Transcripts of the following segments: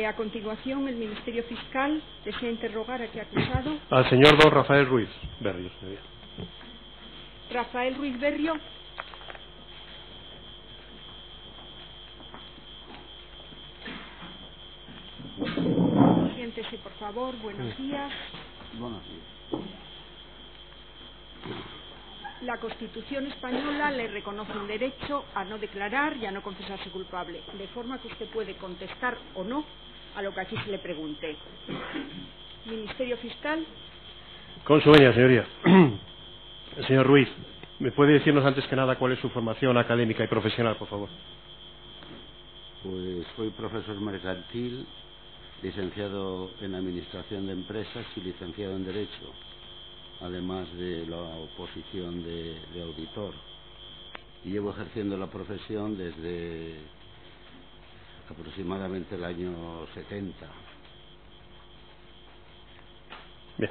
A continuación, el Ministerio Fiscal desea interrogar a qué acusado. Al señor don Rafael Ruiz Berrio. Rafael Ruiz Berrio. Siéntese, por favor. Buenos días. Buenos días. La Constitución española le reconoce un derecho a no declarar y a no confesarse culpable, de forma que usted puede contestar o no a lo que aquí se le pregunte. Ministerio Fiscal. Con su venia, señoría. Señor Ruiz, ¿me puede decirnos antes que nada cuál es su formación académica y profesional, por favor? Pues soy profesor mercantil, licenciado en Administración de Empresas y licenciado en Derecho, además de la oposición de auditor. Y llevo ejerciendo la profesión desde aproximadamente el año 70. Bien.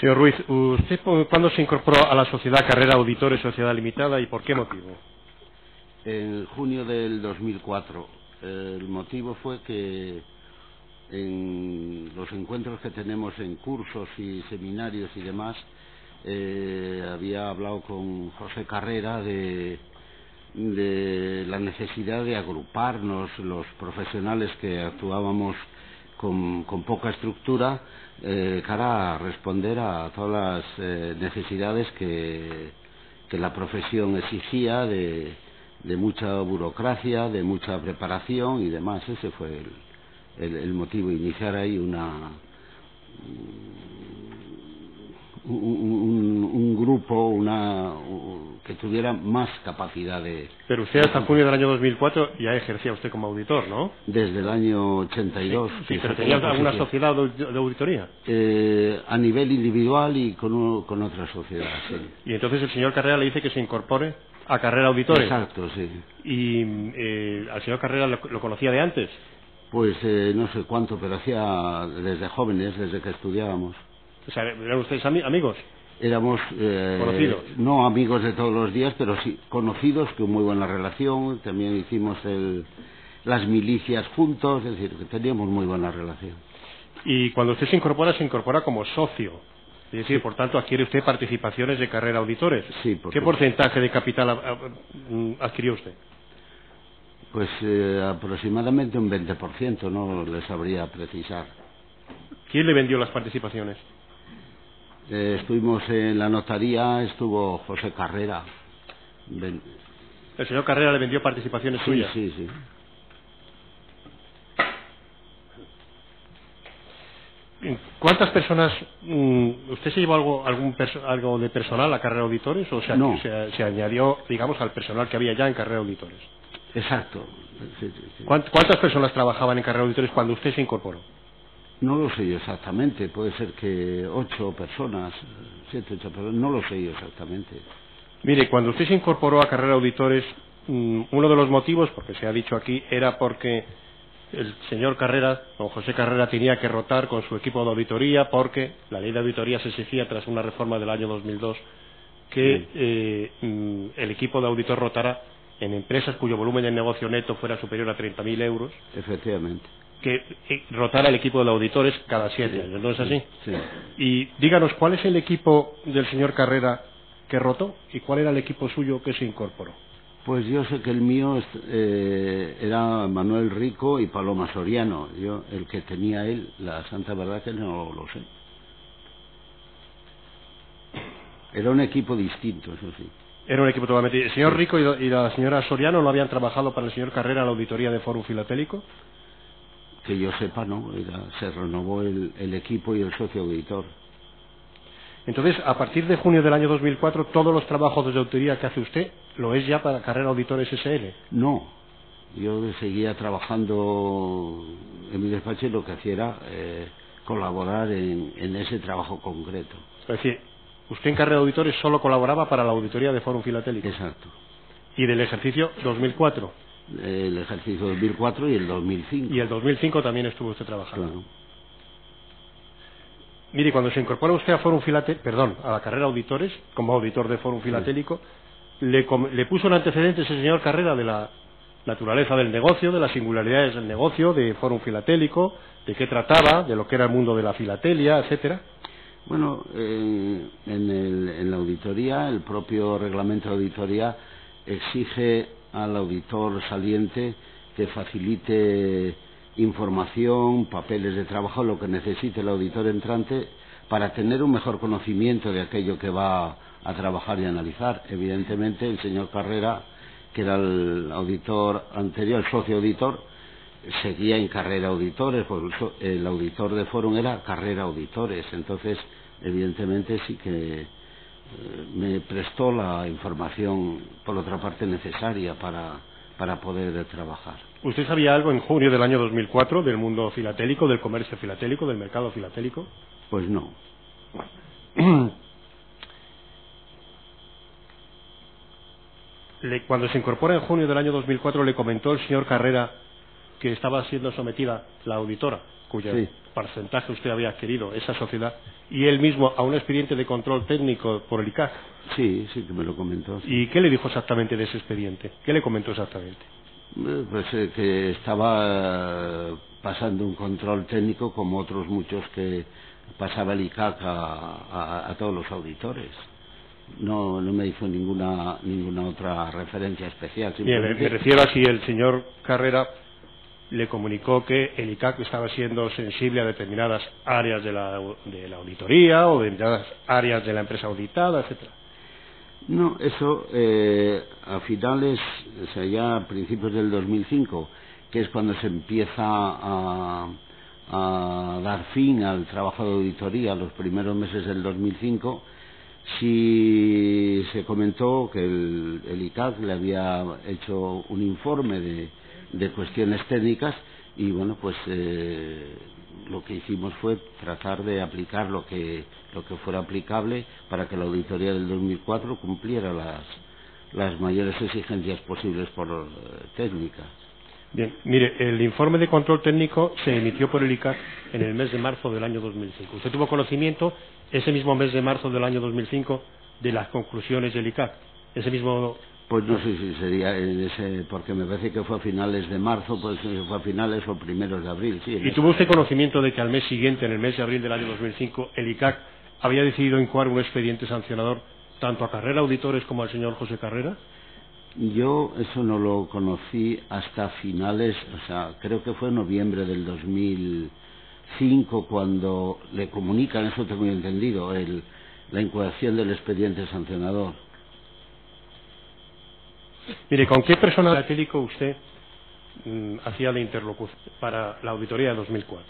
Señor Ruiz, ¿usted cuándo se incorporó a la sociedad Carrera Auditores Sociedad Limitada y por qué motivo? En junio del 2004. El motivo fue que en los encuentros que tenemos en cursos y seminarios y demás, había hablado con José Carrera de la necesidad de agruparnos los profesionales que actuábamos con poca estructura, cara a responder a todas las necesidades que la profesión exigía, de mucha burocracia, de mucha preparación y demás. Ese fue el motivo, iniciar ahí un grupo que tuviera más capacidad de... Pero usted hasta junio del año 2004 ya ejercía usted como auditor, ¿no? Desde el año 82. Sí, pero ¿tenía alguna sociedad de auditoría? A nivel individual y con otra sociedad, sí. Y entonces el señor Carrera le dice que se incorpore a Carrera Auditores. Exacto, sí. ¿Y al señor Carrera lo conocía de antes? Pues no sé cuánto, pero hacía desde jóvenes, desde que estudiábamos. O sea, ¿eran ustedes amigos? Éramos conocidos. No amigos de todos los días, pero sí conocidos, con muy buena relación. También hicimos las milicias juntos, es decir, que teníamos muy buena relación. Y cuando usted se incorpora como socio, es decir, por tanto adquiere usted participaciones de Carrera Auditores. Sí, ¿Qué porcentaje de capital adquirió usted? Pues aproximadamente un 20%, no le sabría precisar. ¿Quién le vendió las participaciones? Estuvimos en la notaría, estuvo José Carrera. ¿El señor Carrera le vendió participaciones suyas? Sí, sí. ¿Cuántas personas... ¿Usted se llevó algo de personal a Carrera Auditores o no. se añadió, digamos, al personal que había ya en Carrera Auditores? Exacto. Sí. ¿Cuántas personas trabajaban en Carrera Auditores cuando usted se incorporó? No lo sé yo exactamente, puede ser que 8 personas, 7, 8 personas, no lo sé yo exactamente. Mire, cuando usted se incorporó a Carrera Auditores, uno de los motivos, porque se ha dicho aquí, era porque el señor Carrera, don José Carrera, tenía que rotar con su equipo de auditoría, porque la ley de auditoría se exigía tras una reforma del año 2002 que el equipo de auditor rotara en empresas cuyo volumen de negocio neto fuera superior a 30.000 euros. Efectivamente. Que rotara el equipo de auditores cada 7 años, ¿no es así? Sí. Y díganos, ¿cuál es el equipo del señor Carrera que rotó y cuál era el equipo suyo que se incorporó? Pues yo sé que el mío era Manuel Rico y Paloma Soriano. Yo, el que tenía él, la santa verdad que no lo sé. Era un equipo distinto, eso sí. Era un equipo totalmente... ¿El señor Rico y la señora Soriano no habían trabajado para el señor Carrera en la auditoría de Fórum Filatélico? Que yo sepa, no. Se renovó el equipo y el socio auditor. Entonces, a partir de junio del año 2004, todos los trabajos de auditoría que hace usted, ¿lo es ya para Carrera Auditores SL? No. Yo seguía trabajando en mi despacho y lo que hacía era colaborar en ese trabajo concreto. Es decir, usted en Carrera Auditores solo colaboraba para la auditoría de Fórum Filatélico. Exacto. ¿Y del ejercicio 2004? El ejercicio 2004 y el 2005. Y el 2005 también estuvo usted trabajando. Claro. Mire, cuando se incorpora usted a Fórum a la Carrera Auditores, como auditor de Fórum Filatélico, le puso un antecedente ese señor Carrera naturaleza del negocio, de las singularidades del negocio, de Fórum Filatélico, de qué trataba, de lo que era el mundo de la filatelia, etcétera? Bueno, en la auditoría, el propio reglamento de auditoría exige al auditor saliente que facilite información, papeles de trabajo, lo que necesite el auditor entrante para tener un mejor conocimiento de aquello que va a trabajar y analizar. Evidentemente, el señor Carrera, que era el auditor anterior, el socio auditor, seguía en Carrera Auditores, porque el auditor de Fórum era Carrera Auditores. Entonces, evidentemente, sí que me prestó la información, por otra parte, necesaria para poder trabajar. ¿Usted sabía algo en junio del año 2004 del mundo filatélico, del comercio filatélico, del mercado filatélico? Pues no. Cuando se incorpora en junio del año 2004, le comentó el señor Carrera que estaba siendo sometida la auditora, cuyo porcentaje usted había adquirido, esa sociedad, y él mismo a un expediente de control técnico por el ICAC. Sí, sí que me lo comentó. Sí. ¿Y qué le dijo exactamente de ese expediente? ¿Qué le comentó exactamente? Pues que estaba pasando un control técnico como otros muchos que pasaba el ICAC a todos los auditores. No me hizo ninguna otra referencia especial. Bien, me refiero a si el señor Carrera le comunicó que el ICAC estaba siendo sensible a determinadas áreas de la auditoría o determinadas áreas de la empresa auditada, etcétera. No, eso a finales, o sea, ya a principios del 2005, que es cuando se empieza a dar fin al trabajo de auditoría, los primeros meses del 2005, sí se comentó que el ICAC le había hecho un informe de cuestiones técnicas y bueno, pues lo que hicimos fue tratar de aplicar lo que fuera aplicable para que la auditoría del 2004 cumpliera las mayores exigencias posibles por técnicas. Bien, mire, el informe de control técnico se emitió por el ICAC en el mes de marzo del año 2005. ¿Usted tuvo conocimiento ese mismo mes de marzo del año 2005 de las conclusiones del ICAC? Ese mismo... Pues no sé si sería ese, porque me parece que fue a finales de marzo, pues fue a finales o primeros de abril. Sí. ¿Y tuvo usted conocimiento de que al mes siguiente, en el mes de abril del año 2005, el ICAC había decidido incoar un expediente sancionador tanto a Carrera Auditores como al señor José Carrera? Yo eso no lo conocí hasta finales, o sea, creo que fue en noviembre del 2005 cuando le comunican, eso tengo entendido, la incoación del expediente sancionador. Mire, ¿con qué persona filatélico usted hacía la interlocución para la auditoría de 2004?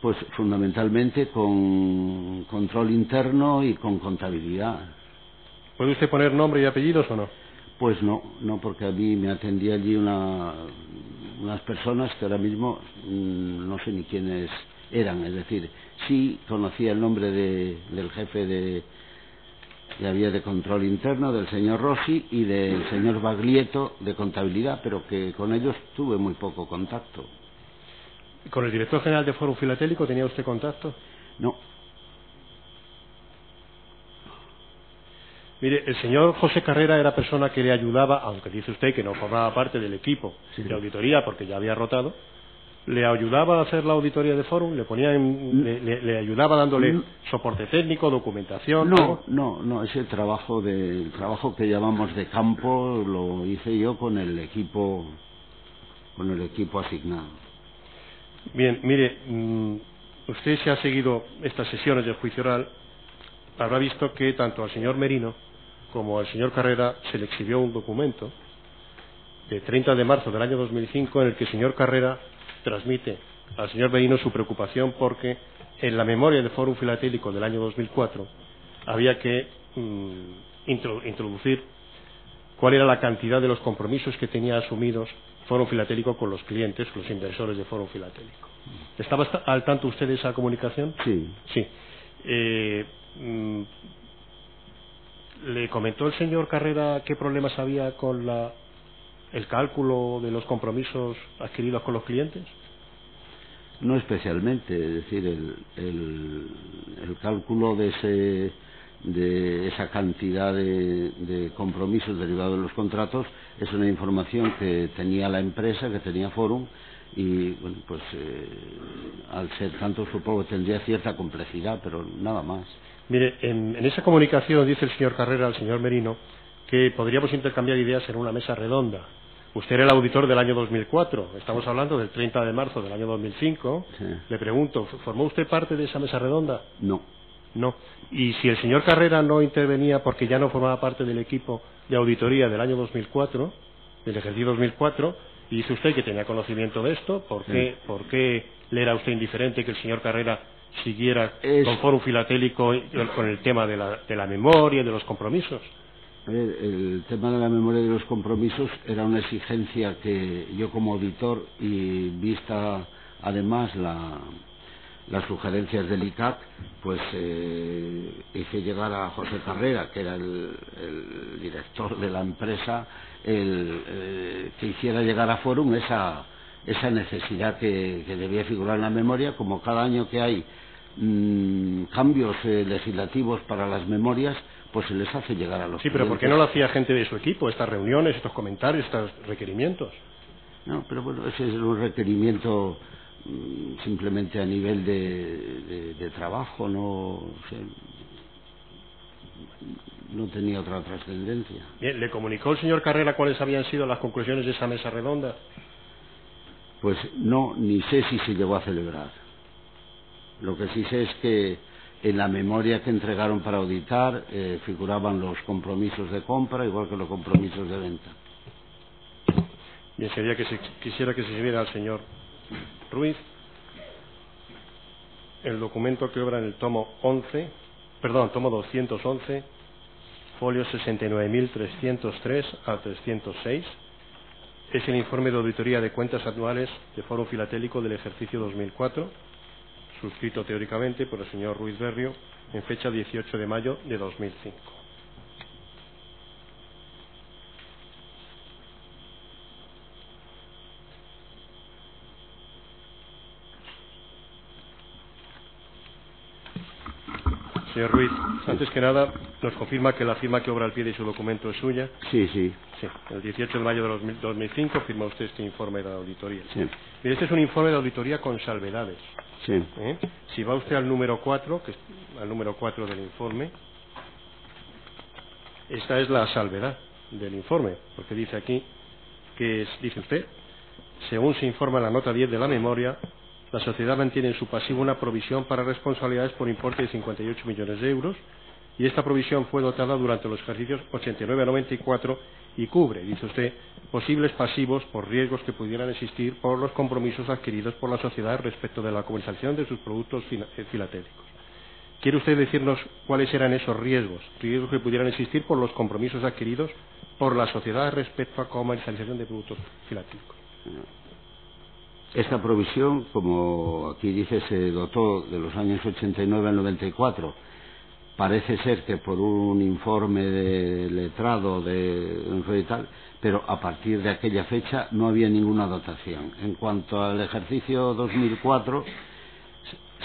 Pues fundamentalmente con control interno y con contabilidad. ¿Puede usted poner nombre y apellidos o no? Pues no, porque a mí me atendía allí unas personas que ahora mismo no sé ni quiénes eran, es decir, sí conocía el nombre del jefe de control interno, del señor Rossi, y del señor Baglietto de contabilidad, pero que con ellos tuve muy poco contacto. ¿Con el director general de Fórum Filatélico tenía usted contacto? No. Mire, el señor José Carrera era persona que le ayudaba, aunque dice usted que no formaba parte del equipo de auditoría porque ya había rotado, le ayudaba a hacer la auditoría de Fórum, le ayudaba dándole soporte técnico, documentación. No, ese trabajo que llamamos de campo lo hice yo con el equipo asignado. Bien, mire, usted se ha seguido estas sesiones del juicio oral, habrá visto que tanto al señor Merino como al señor Carrera se le exhibió un documento de 30 de marzo del año 2005 en el que el señor Carrera transmite al señor Merino su preocupación porque en la memoria del Fórum Filatélico del año 2004 había que introducir cuál era la cantidad de los compromisos que tenía asumidos Fórum Filatélico con los clientes, los inversores de Fórum Filatélico. ¿Estaba al tanto usted de esa comunicación? Sí. Sí. ¿Le comentó el señor Carrera qué problemas había con el cálculo de los compromisos adquiridos con los clientes? No especialmente, es decir, el cálculo de de esa cantidad de compromisos derivados de los contratos es una información que tenía la empresa, que tenía Forum, y bueno, pues al ser tanto supongo que tendría cierta complejidad, pero nada más. Mire, en esa comunicación dice el señor Carrera al señor Merino que podríamos intercambiar ideas en una mesa redonda. Usted era el auditor del año 2004, estamos hablando del 30 de marzo del año 2005. Sí. Le pregunto, ¿formó usted parte de esa mesa redonda? No. No. Y si el señor Carrera no intervenía porque ya no formaba parte del equipo de auditoría del año 2004, del ejercicio 2004, y dice usted que tenía conocimiento de esto, ¿por qué le era usted indiferente que el señor Carrera siguiera con Forum Filatélico con el tema de la memoria y de los compromisos? El tema de la memoria y de los compromisos era una exigencia que yo como auditor, y vista además las sugerencias del ICAC, pues hice llegar a José Carrera, que era el director de la empresa, que hiciera llegar a Forum esa necesidad que debía figurar en la memoria, como cada año que hay cambios legislativos para las memorias, pues se les hace llegar a los Sí, pero ¿por qué no lo hacía gente de su equipo, estas reuniones, estos comentarios, estos requerimientos? No, pero bueno, ese es un requerimiento simplemente a nivel de trabajo, no tenía otra trascendencia. Bien, ¿le comunicó el señor Carrera cuáles habían sido las conclusiones de esa mesa redonda? Pues no, ni sé si se llegó a celebrar. Lo que sí sé es que en la memoria que entregaron para auditar figuraban los compromisos de compra, igual que los compromisos de venta. Bien, sería que quisiera que se sirviera al señor Ruiz el documento que obra en el tomo 211, folios 69.303 a 306. Es el informe de auditoría de cuentas anuales de Foro Filatélico del ejercicio 2004, suscrito teóricamente por el señor Ruiz Berrio en fecha 18 de mayo de 2005. Señor Ruiz, antes que nada, nos confirma que la firma que obra al pie de su documento es suya. Sí, sí. Sí, el 18 de mayo de 2005 firma usted este informe de auditoría. Sí. Mire, este es un informe de auditoría con salvedades. Sí. Si va usted al número 4, que es al número 4 del informe, esta es la salvedad del informe, porque dice aquí dice usted, según se informa en la nota 10 de la memoria, la sociedad mantiene en su pasivo una provisión para responsabilidades por importe de 58 millones de euros, y esta provisión fue dotada durante los ejercicios 89 a 94 y cubre, dice usted, posibles pasivos por riesgos que pudieran existir por los compromisos adquiridos por la sociedad respecto de la comercialización de sus productos filatélicos. ¿Quiere usted decirnos cuáles eran esos riesgos que pudieran existir por los compromisos adquiridos por la sociedad respecto a comercialización de productos filatélicos? Esta provisión, como aquí dice, se dotó de los años 89 al 94. Parece ser que por un informe de letrado de tal, pero a partir de aquella fecha no había ninguna dotación. En cuanto al ejercicio 2004,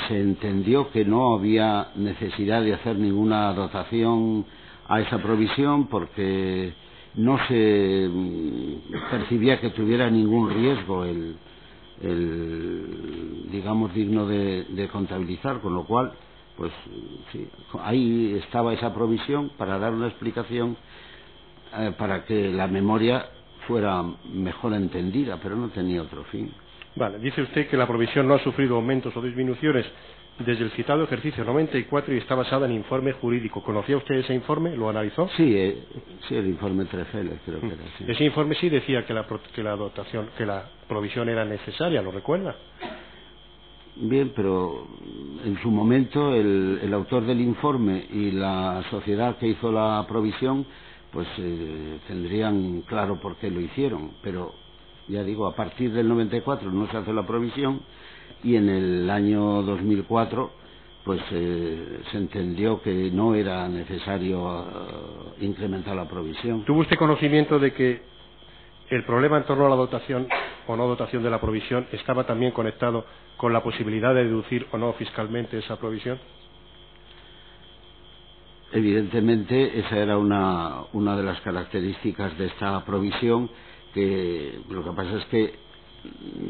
se entendió que no había necesidad de hacer ninguna dotación a esa provisión porque no se percibía que tuviera ningún riesgo digamos digno de contabilizar, con lo cual pues sí, ahí estaba esa provisión para dar una explicación para que la memoria fuera mejor entendida, pero no tenía otro fin. Vale, dice usted que la provisión no ha sufrido aumentos o disminuciones desde el citado ejercicio 94 y está basada en informe jurídico. ¿Conocía usted ese informe? ¿Lo analizó? Sí, el informe Trefele creo que era. Sí. Ese informe sí decía que la provisión era necesaria, ¿lo recuerda? Bien, pero en su momento el autor del informe y la sociedad que hizo la provisión pues tendrían claro por qué lo hicieron, pero ya digo, a partir del 94 no se hace la provisión y en el año 2004 pues se entendió que no era necesario incrementar la provisión. ¿Tuvo usted conocimiento de que el problema en torno a la dotación o no dotación de la provisión estaba también conectado con la posibilidad de deducir o no fiscalmente esa provisión? Evidentemente, esa era una de las características de esta provisión, que lo que pasa es que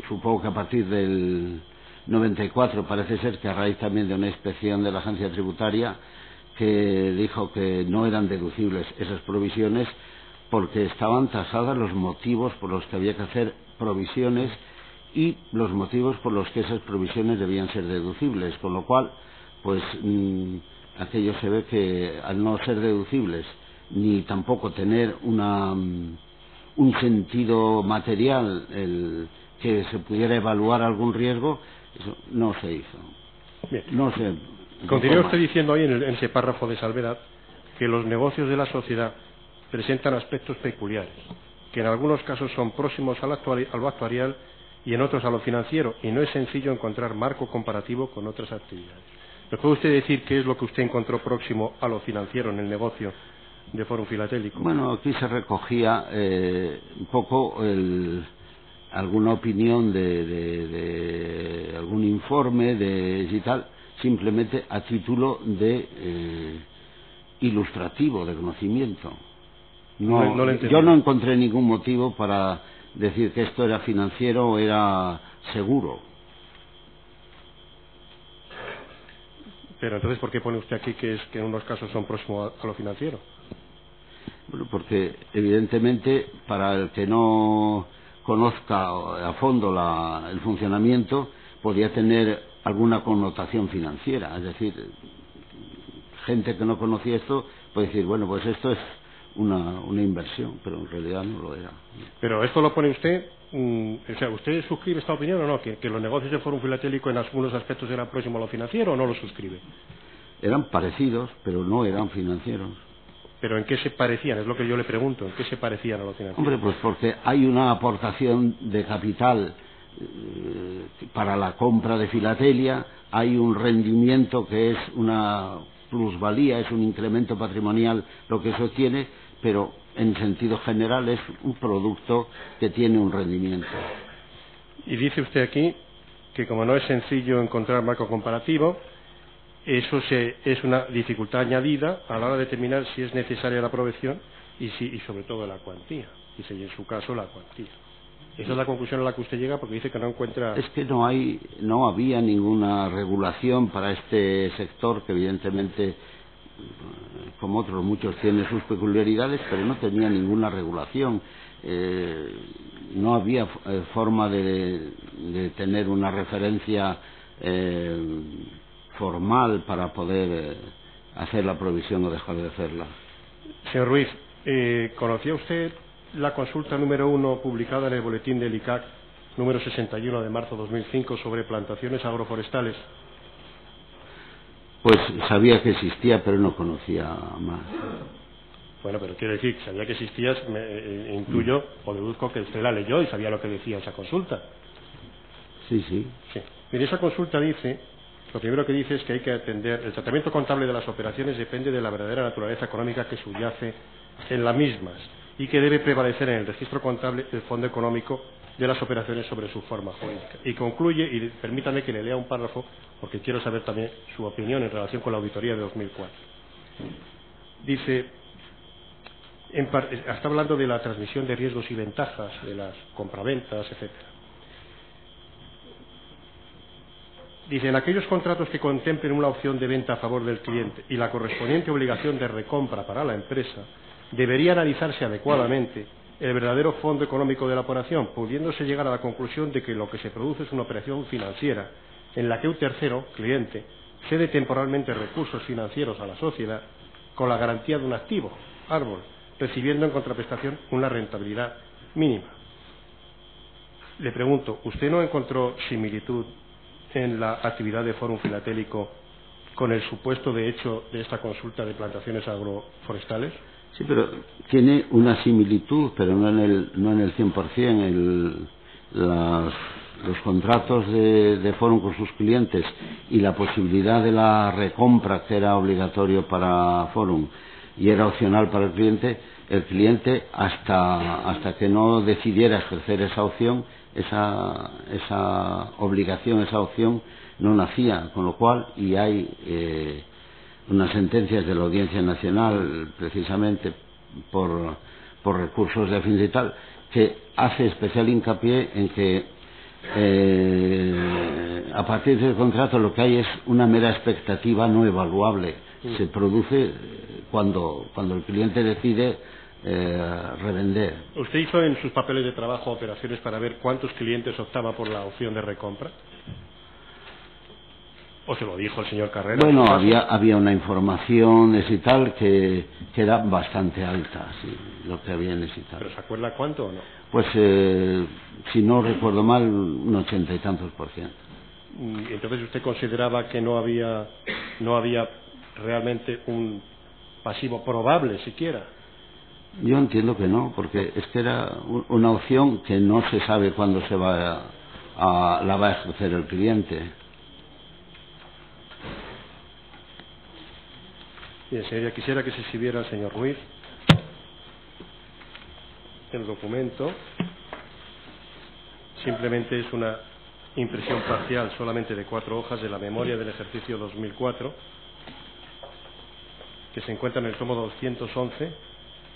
supongo que a partir del 94 parece ser que a raíz también de una inspección de la agencia tributaria que dijo que no eran deducibles esas provisiones porque estaban tasadas los motivos por los que había que hacer provisiones y los motivos por los que esas provisiones debían ser deducibles, con lo cual pues aquello se ve que al no ser deducibles ni tampoco tener un sentido material que se pudiera evaluar algún riesgo, eso no se hizo. Bien. No se Continúa usted diciendo ahí en ese párrafo de salvedad que los negocios de la sociedad presentan aspectos peculiares, que en algunos casos son próximos a lo actuarial y en otros a lo financiero, y no es sencillo encontrar marco comparativo con otras actividades. ¿Me puede usted decir qué es lo que usted encontró próximo a lo financiero en el negocio de Fórum Filatélico? Bueno, aquí se recogía un poco alguna opinión de algún informe y tal, simplemente a título de ilustrativo, de conocimiento. Yo no encontré ningún motivo para decir que esto era financiero o era seguro. Pero entonces, ¿por qué pone usted aquí que en unos casos son próximos a lo financiero? Bueno, porque evidentemente para el que no conozca a fondo el funcionamiento podría tener alguna connotación financiera, es decir, gente que no conocía esto puede decir, bueno, pues esto es una inversión, pero en realidad no lo era. Pero esto lo pone usted, o sea, ¿usted suscribe esta opinión o no? ¿Que los negocios de Fórum Filatélico en algunos aspectos eran próximos a lo financiero o no lo suscribe? Eran parecidos, pero no eran financieros. ¿Pero en qué se parecían? Es lo que yo le pregunto, ¿en qué se parecían a lo financiero? Hombre, pues porque hay una aportación de capital para la compra de filatelia, hay un rendimiento que es una plusvalía, es un incremento patrimonial lo que eso tiene, pero en sentido general es un producto que tiene un rendimiento. Y dice usted aquí que como no es sencillo encontrar marco comparativo, eso es una dificultad añadida a la hora de determinar si es necesaria la provisión y sobre todo la cuantía, dice, y en su caso la cuantía. Esa es la conclusión a la que usted llega porque dice que no encuentra... Es que no había ninguna regulación para este sector que evidentemente, como otros muchos, tiene sus peculiaridades, pero no tenía ninguna regulación. No había forma de tener una referencia formal para poder hacer la provisión o dejar de hacerla. Señor Ruiz, ¿conocía usted la consulta número 1 publicada en el boletín del ICAC número 61 de marzo de 2005 sobre plantaciones agroforestales? Pues sabía que existía, pero no conocía más. Bueno, pero quiero decir, que sabía que existía, intuyo o deduzco que usted la leyó y sabía lo que decía esa consulta. Sí, sí. Sí. Mire, esa consulta dice, lo primero que dice es que hay que atender, el tratamiento contable de las operaciones depende de la verdadera naturaleza económica que subyace en las mismas y que debe prevalecer en el registro contable el fondo económico de las operaciones sobre su forma jurídica. Y concluye, y permítame que le lea un párrafo porque quiero saber también su opinión en relación con la auditoría de 2004. Dice, está hablando de la transmisión de riesgos y ventajas, de las compraventas, etcétera. Dice, en aquellos contratos que contemplen una opción de venta a favor del cliente y la correspondiente obligación de recompra para la empresa, debería analizarse adecuadamente el verdadero fondo económico de la operación, pudiéndose llegar a la conclusión de que lo que se produce es una operación financiera en la que un tercero, cliente, cede temporalmente recursos financieros a la sociedad con la garantía de un activo, árbol, recibiendo en contraprestación una rentabilidad mínima. Le pregunto, ¿usted no encontró similitud en la actividad de Fórum Filatélico con el supuesto de hecho de esta consulta de plantaciones agroforestales? Sí, pero tiene una similitud, pero no en el 100%. Los contratos de Fórum con sus clientes y la posibilidad de la recompra, que era obligatorio para Fórum y era opcional para el cliente hasta que no decidiera ejercer esa opción, esa obligación, esa opción no nacía, con lo cual, y hay unas sentencias de la Audiencia Nacional, precisamente por recursos de defensa y tal, que hace especial hincapié en que a partir del contrato lo que hay es una mera expectativa no evaluable. Se produce cuando el cliente decide revender. ¿Usted hizo en sus papeles de trabajo operaciones para ver cuántos clientes optaban por la opción de recompra? ¿O se lo dijo el señor Carrera? Bueno, había una información y tal que era bastante alta, sí, lo que había necesitado. ¿Pero se acuerda cuánto o no? Pues, si no recuerdo mal, un 80 y tantos %. Entonces usted consideraba que no había realmente un pasivo probable siquiera. Yo entiendo que no, porque es que era una opción que no se sabe cuándo la va a ejercer el cliente. Bien, señoría, quisiera que se exhibiera al señor Ruiz el documento. Simplemente es una impresión parcial, solamente de 4 hojas, de la memoria del ejercicio 2004, que se encuentra en el tomo 211,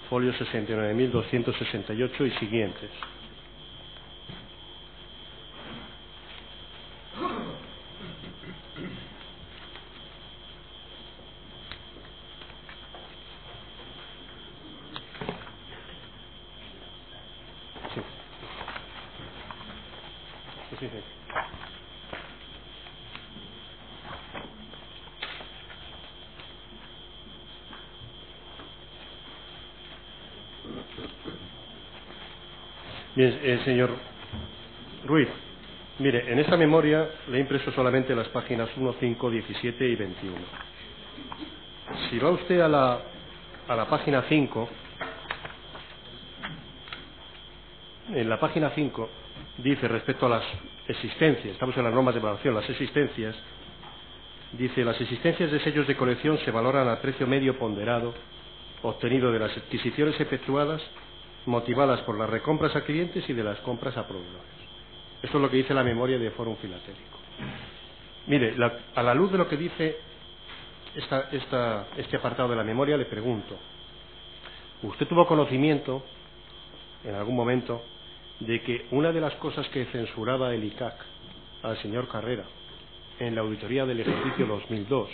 folio 69.268 y siguientes. Sí. Bien, señor Ruiz, mire, en esta memoria le he impreso solamente las páginas 1, 5, 17 y 21. Si va usted a la página 5, en la página 5 dice respecto a las existencias, estamos en las normas de valoración, las existencias, dice: las existencias de sellos de colección se valoran al precio medio ponderado obtenido de las adquisiciones efectuadas motivadas por las recompras a clientes y de las compras a proveedores. Esto es lo que dice la memoria de Fórum Filatélico. Mire, a la luz de lo que dice este apartado de la memoria, le pregunto: ¿usted tuvo conocimiento en algún momento de que una de las cosas que censuraba el ICAC al señor Carrera en la auditoría del ejercicio 2002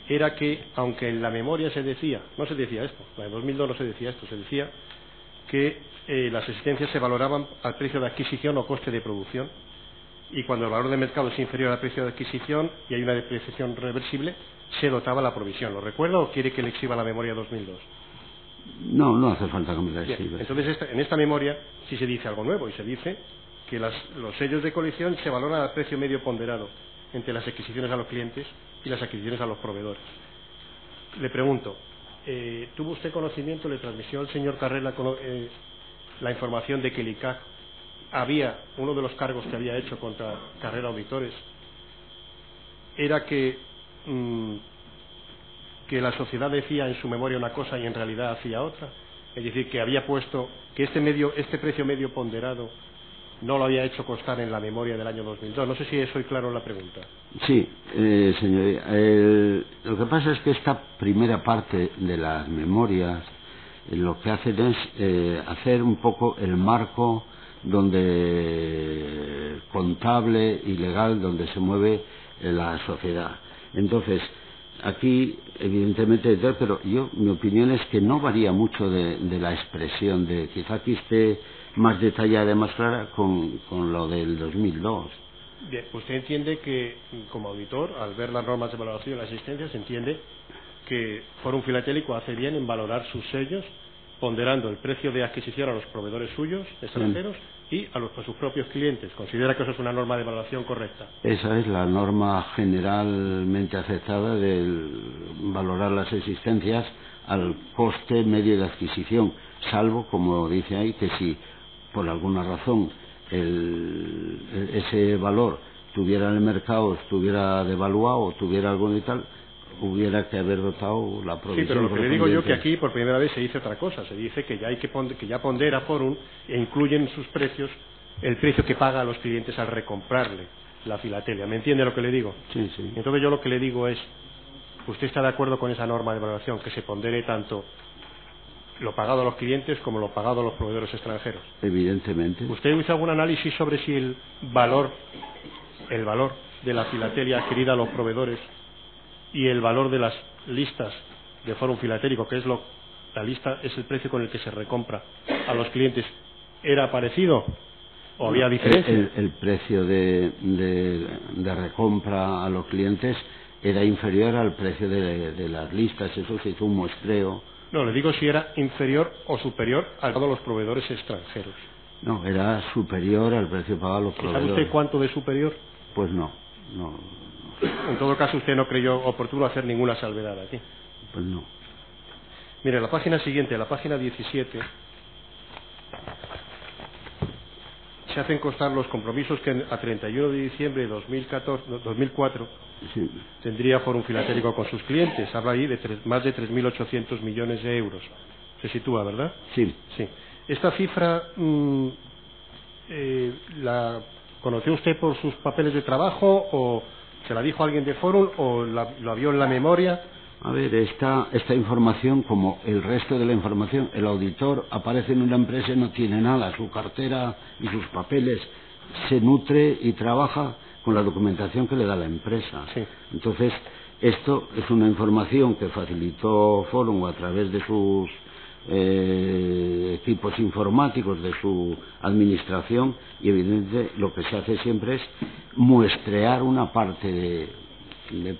era que, aunque en la memoria se decía, no se decía esto, la de 2002 no se decía esto, se decía que las existencias se valoraban al precio de adquisición o coste de producción, y cuando el valor de mercado es inferior al precio de adquisición y hay una depreciación reversible, se dotaba la provisión? ¿Lo recuerda o quiere que le exhiba la memoria 2002? No hace falta que me la exhiba. Entonces, en esta memoria sí se dice algo nuevo, y se dice que los sellos de colección se valoran al precio medio ponderado entre las adquisiciones a los clientes y las adquisiciones a los proveedores. Le pregunto, ¿tuvo usted conocimiento, le transmitió al señor Carrera la información de que el ICAC uno de los cargos que había hecho contra Carrera Auditores era que la sociedad decía en su memoria una cosa y en realidad hacía otra? Es decir, que había puesto que este precio medio ponderado no lo había hecho constar en la memoria del año 2002. No sé si soy claro en la pregunta. Sí, señoría. Lo que pasa es que esta primera parte de las memorias lo que hacen es hacer un poco el marco contable y legal donde se mueve la sociedad. Entonces, aquí evidentemente, pero mi opinión es que no varía mucho de la expresión quizá aquí esté más detallada y más clara con lo del 2002. Bien, usted entiende que como auditor, al ver las normas de valoración de la existencia, se entiende que Fórum Filatélico hace bien en valorar sus sellos ponderando el precio de adquisición a los proveedores suyos extranjeros y a sus propios clientes. ¿Considera que eso es una norma de valoración correcta? Esa es la norma generalmente aceptada de valorar las existencias al coste medio de adquisición, salvo, como dice ahí, que si por alguna razón ese valor tuviera en el mercado, estuviera devaluado o tuviera algo y tal, hubiera que haber dotado la provisión. Sí, pero lo que le digo yo que aquí por primera vez se dice otra cosa. Se dice que ya pondera Fórum e incluye en sus precios el precio que paga a los clientes al recomprarle la filatelia. ¿Me entiende lo que le digo? Sí, sí. Entonces yo lo que le digo es ¿Usted está de acuerdo con esa norma de valoración, que se pondere tanto lo pagado a los clientes como lo pagado a los proveedores extranjeros? Evidentemente. ¿Usted hizo algún análisis sobre si el valor de la filatelia adquirida a los proveedores y el valor de las listas de Fórum Filatélico, que es la lista es el precio con el que se recompra a los clientes, era parecido o había diferencia? El precio de recompra a los clientes era inferior al precio de las listas. Eso se hizo un muestreo. No, le digo si era inferior o superior al pagado a los proveedores extranjeros. No, era superior al precio pagado a los proveedores. ¿Sabe usted cuánto de superior? Pues no. En todo caso, usted no creyó oportuno hacer ninguna salvedad aquí. Pues no. Mire, la página siguiente, la página 17, se hacen constar los compromisos que a 31 de diciembre de 2004 Sí. tendría Fórum Filatélico con sus clientes. Habla ahí de más de 3.800 millones de euros. Se sitúa, ¿verdad? Sí. Sí. Esta cifra, ¿la conoció usted por sus papeles de trabajo o se la dijo alguien de Fórum o la vio en la memoria? A ver, esta información, como el resto de la información, el auditor aparece en una empresa y no tiene nada, su cartera y sus papeles, se nutre y trabaja con la documentación que le da la empresa. Sí. Entonces, esto es una información que facilitó Fórum a través de sus equipos informáticos, de su administración, y evidentemente lo que se hace siempre es muestrear una parte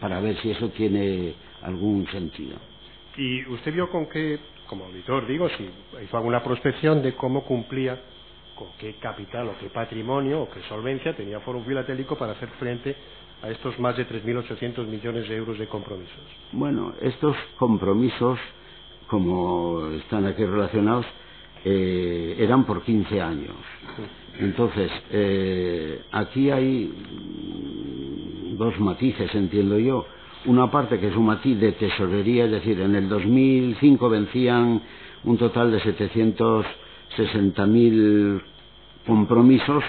para ver si eso tiene algún sentido. ¿Y usted vio con qué, como auditor digo, si hizo alguna prospección de cómo cumplía, con qué capital o qué patrimonio o qué solvencia tenía Fórum Filatélico para hacer frente a estos más de 3.800 millones de euros de compromisos? Bueno, estos compromisos, como están aquí relacionados, eran por 15 años. Entonces, aquí hay dos matices, entiendo yo. Una parte que es un matiz de tesorería, es decir, en el 2005 vencían un total de 760.000 compromisos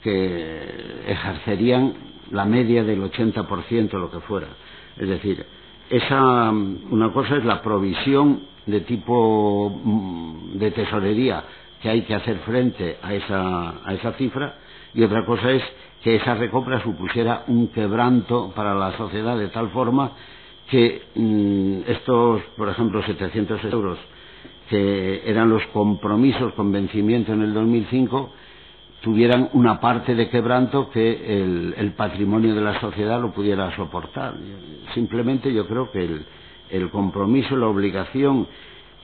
que ejercerían la media del 80%, lo que fuera. Es decir, una cosa es la provisión de tipo de tesorería que hay que hacer frente a esa cifra, y otra cosa es que esa recompra supusiera un quebranto para la sociedad de tal forma que estos, por ejemplo, 700 euros que eran los compromisos con vencimiento en el 2005 tuvieran una parte de quebranto que el patrimonio de la sociedad lo pudiera soportar. Simplemente yo creo que el compromiso, la obligación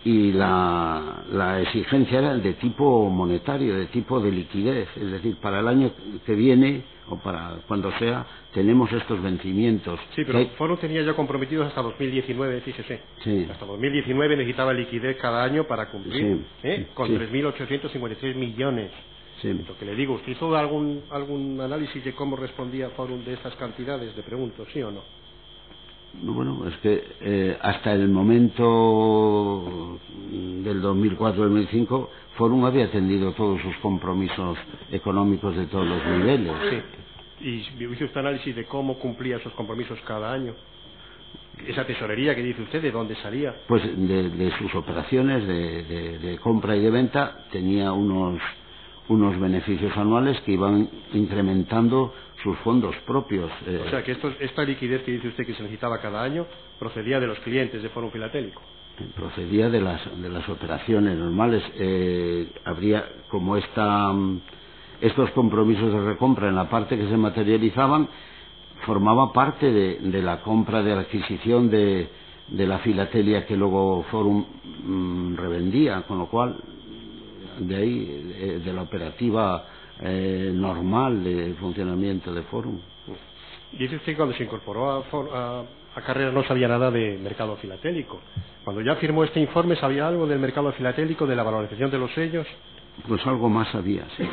y la exigencia era de tipo monetario, de tipo de liquidez, es decir, para el año que viene o para cuando sea tenemos estos vencimientos. Sí, pero Fórum tenía ya comprometidos hasta 2019, fíjese. Sí. Hasta 2019 necesitaba liquidez cada año para cumplir, sí. con Sí. 3.853 millones. Sí. Lo que le digo, ¿usted hizo algún análisis de cómo respondía Fórum de estas cantidades? Le pregunto, ¿sí o no? Bueno, es que hasta el momento del 2004-2005 Fórum había atendido todos sus compromisos económicos de todos los niveles. Sí. ¿Y hizo usted análisis de cómo cumplía esos compromisos cada año? Esa tesorería que dice usted, ¿de dónde salía? Pues de sus operaciones de compra y de venta tenía unos beneficios anuales que iban incrementando sus fondos propios. O sea, que esta liquidez que dice usted que se necesitaba cada año procedía de los clientes de Fórum Filatélico. Procedía de las operaciones normales. Habría como estos compromisos de recompra en la parte que se materializaban formaba parte de la compra, de la adquisición de la filatelia que luego Fórum revendía, con lo cual de ahí de la operativa normal de funcionamiento de Fórum. Dice usted que cuando se incorporó a Carrera no sabía nada de mercado filatélico. Cuando ya firmó este informe, ¿sabía algo del mercado filatélico, de la valorización de los sellos? Pues algo más sabía, sí.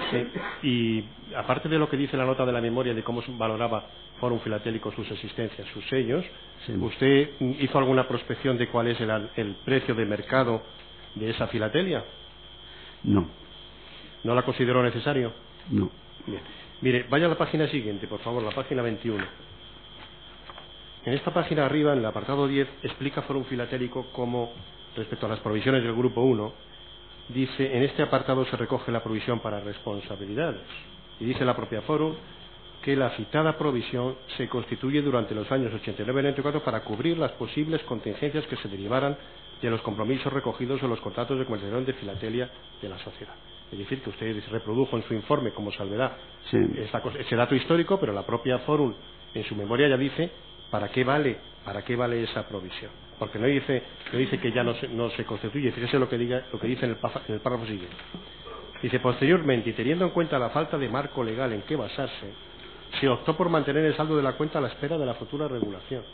Y aparte de lo que dice la nota de la memoria de cómo valoraba Fórum Filatélico sus existencias, sus sellos, Sí. ¿usted hizo alguna prospección de cuál es el precio de mercado de esa filatelia? No. ¿No la consideró necesario? No. Bien. Mire, vaya a la página siguiente, por favor, la página 21. en esta página arriba, en el apartado 10, explica Fórum Filatélico cómo, respecto a las provisiones del Grupo 1, dice, en este apartado se recoge la provisión para responsabilidades. Y dice la propia Fórum que la citada provisión se constituye durante los años 89 y 94 para cubrir las posibles contingencias que se derivaran de los compromisos recogidos en los contratos de comercialización de filatelia de la sociedad. Es decir, que usted reprodujo en su informe como salvedad ese dato histórico, pero la propia Fórum en su memoria ya dice para qué vale esa provisión. Porque no dice que ya no se constituye. Fíjese lo que dice en el párrafo siguiente. Dice, posteriormente, y teniendo en cuenta la falta de marco legal en que basarse, se optó por mantener el saldo de la cuenta a la espera de la futura regulación.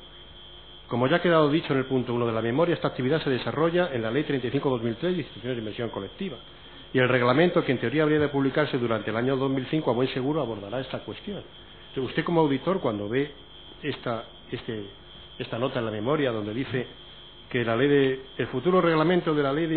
Como ya ha quedado dicho en el punto 1 de la memoria, esta actividad se desarrolla en la Ley 35/2003 de Instituciones de Inversión Colectiva. Y el reglamento, que en teoría habría de publicarse durante el año 2005, a buen seguro abordará esta cuestión. Entonces, usted como auditor, cuando ve esta nota en la memoria donde dice que el futuro reglamento de la Ley de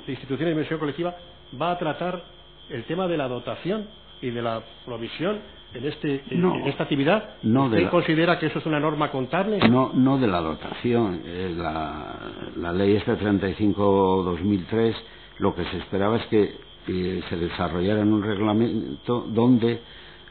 Instituciones de Inversión Colectiva va a tratar el tema de la dotación y de la provisión en esta actividad, ¿usted considera que eso es una norma contable? No de la dotación. La ley 35/2003, lo que se esperaba es que se desarrollara en un reglamento donde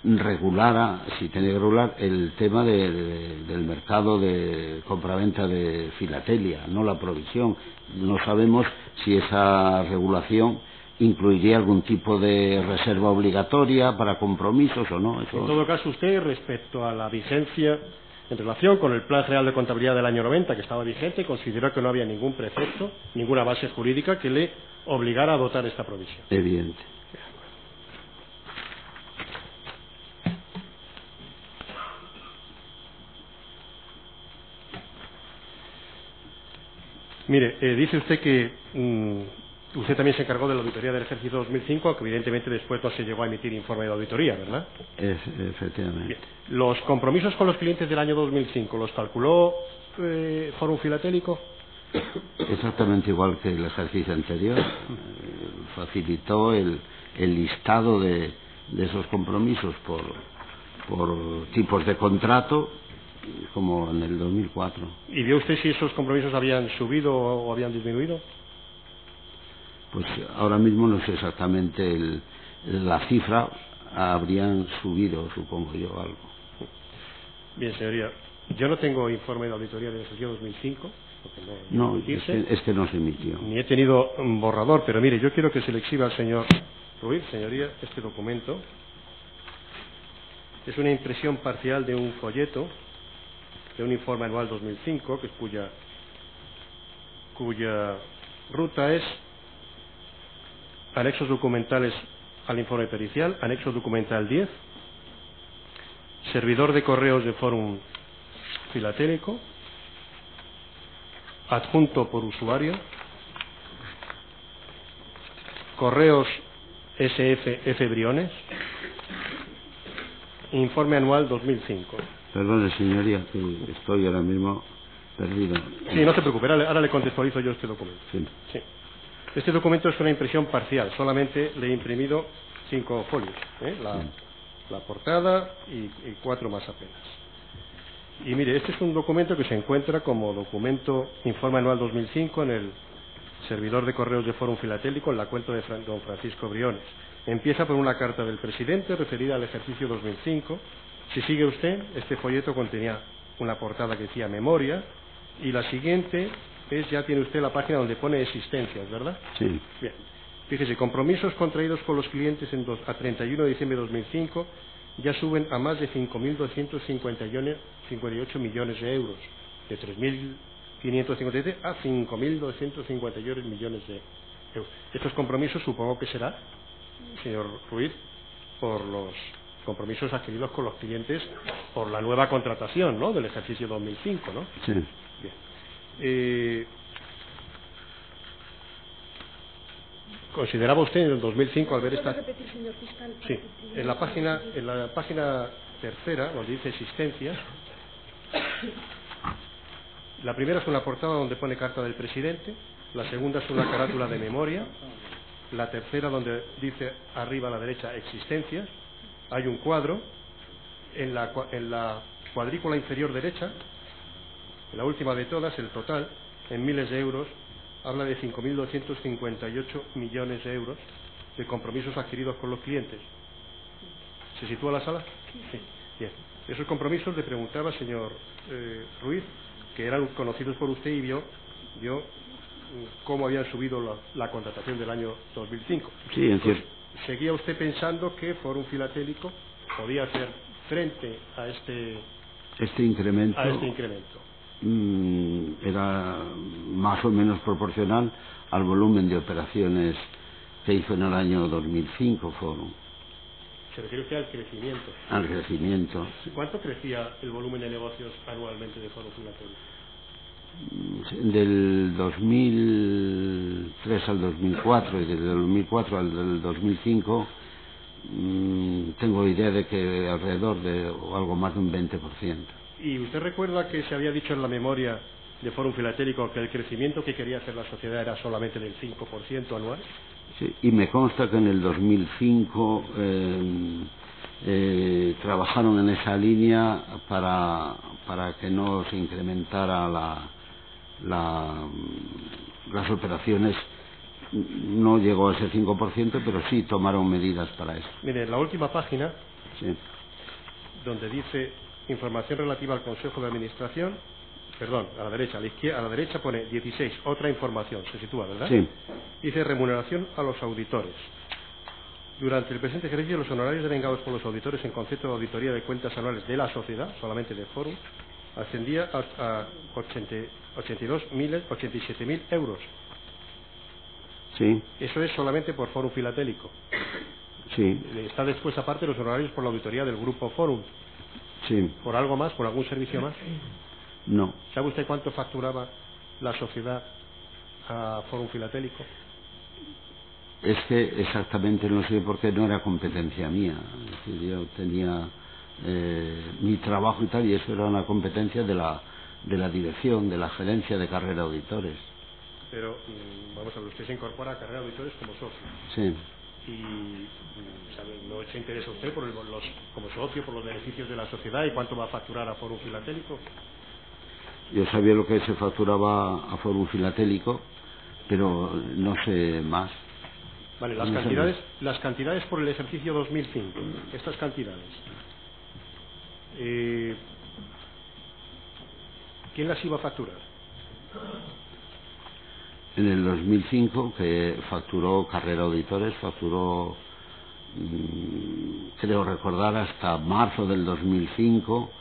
regulara, si tiene que regular, el tema del mercado de compraventa de filatelia, no la provisión. No sabemos si esa regulación incluiría algún tipo de reserva obligatoria para compromisos o no. En todo caso, usted, respecto a la vigencia en relación con el Plan General de Contabilidad del año 90, que estaba vigente, consideró que no había ningún precepto, ninguna base jurídica que le obligara a dotar esta provisión. Evidente. Mire, dice usted que usted también se encargó de la auditoría del ejercicio 2005, aunque evidentemente después no se llegó a emitir informe de auditoría, ¿verdad? Efectivamente. Bien. Los compromisos con los clientes del año 2005, ¿los calculó Fórum Filatélico? Exactamente igual que el ejercicio anterior. Facilitó el listado de esos compromisos por tipos de contrato, como en el 2004. ¿Y vio usted si esos compromisos habían subido o habían disminuido? Pues ahora mismo no sé exactamente la cifra, habrían subido, supongo yo, algo. Bien, señoría, yo no tengo informe de auditoría del ejercicio 2005, porque no, es que no se emitió. Ni he tenido un borrador, pero mire, yo quiero que se le exhiba al señor Ruiz, señoría, este documento. Es una impresión parcial de un folleto, de un informe anual 2005, que es cuya ruta es anexos documentales al informe pericial, anexo documental 10, servidor de correos de Fórum Filatélico, adjunto por usuario, correos SF Briones, informe anual 2005. Perdone, señoría, que estoy ahora mismo perdido. Sí, no se preocupe, ahora le contextualizo yo este documento. Sí. Este documento es una impresión parcial, solamente le he imprimido 5 folios, la portada y 4 más apenas. Y mire, este es un documento que se encuentra como documento informe anual 2005 en el servidor de correos de Fórum Filatélico en la cuenta de don Francisco Briones. Empieza por una carta del presidente referida al ejercicio 2005. Si sigue usted, este folleto contenía una portada que decía memoria, y la siguiente ya tiene usted la página donde pone existencias, ¿verdad? Sí. Bien. Fíjese, compromisos contraídos con los clientes a 31 de diciembre de 2005 ya suben a más de 5.258 millones de euros, de 3.557 a 5.258 millones de euros. Estos compromisos supongo que será, señor Ruiz, por los compromisos adquiridos con los clientes por la nueva contratación, ¿no?, del ejercicio 2005, ¿no? Sí. Bien. ¿Consideraba usted en el 2005 al ver esta... ¿Puede repetir, señor fiscal? Sí, en la página tercera, donde dice existencias, la primera es una portada donde pone carta del presidente, la segunda es una carátula de memoria, la tercera donde dice arriba a la derecha existencias, hay un cuadro, en la cuadrícula inferior derecha La última de todas, el total, en miles de euros, habla de 5.258 millones de euros de compromisos adquiridos por los clientes. ¿Se sitúa la sala? Sí. Bien. Esos compromisos, le preguntaba, señor Ruiz, que eran conocidos por usted y vio cómo habían subido la contratación del año 2005. Sí, en cierto. ¿Seguía usted pensando que Fórum Filatélico podía hacer frente a este incremento? Era más o menos proporcional al volumen de operaciones que hizo en el año 2005 Fórum. ¿Se refiere usted al crecimiento? Al crecimiento. ¿Cuánto crecía el volumen de negocios anualmente de Fórum Filatélico? Del 2003 al 2004 y del 2004 al 2005 tengo idea de que alrededor de o algo más de un 20%. ¿Y usted recuerda que se había dicho en la memoria de Fórum Filatélico que el crecimiento que quería hacer la sociedad era solamente del 5% anual? Sí, y me consta que en el 2005 trabajaron en esa línea para que no se incrementara las operaciones. No llegó a ese 5%, pero sí tomaron medidas para eso. Mire, en la última página, sí, donde dice información relativa al Consejo de Administración, perdón, a la derecha, a la derecha pone 16, otra información, se sitúa, ¿verdad? Sí. Dice remuneración a los auditores. Durante el presente ejercicio, los honorarios devengados por los auditores en concepto de auditoría de cuentas anuales de la sociedad, solamente de Fórum, ascendía a 87.000 euros. Sí. Eso es solamente por Fórum Filatélico. Sí. Está después aparte los honorarios por la auditoría del Grupo Fórum. Sí. ¿Por algo más? ¿Por algún servicio más? No. ¿Sabe usted cuánto facturaba la sociedad a Fórum Filatélico? Es que exactamente no sé por qué no era competencia mía. Es decir, yo tenía mi trabajo y tal, y eso era una competencia de la dirección, de la gerencia de Carrera Auditores. Pero, vamos a ver, usted se incorpora a Carrera Auditores como socio. Sí. Y, ¿sabe? ¿No se interesa usted como socio por los beneficios de la sociedad y cuánto va a facturar a Fórum Filatélico? Yo sabía lo que se facturaba a Fórum Filatélico, pero no sé más. Vale, las cantidades por el ejercicio 2005, estas cantidades, ¿quién las iba a facturar? En el 2005, que facturó Carrera Auditores, facturó, creo recordar, hasta marzo del 2005,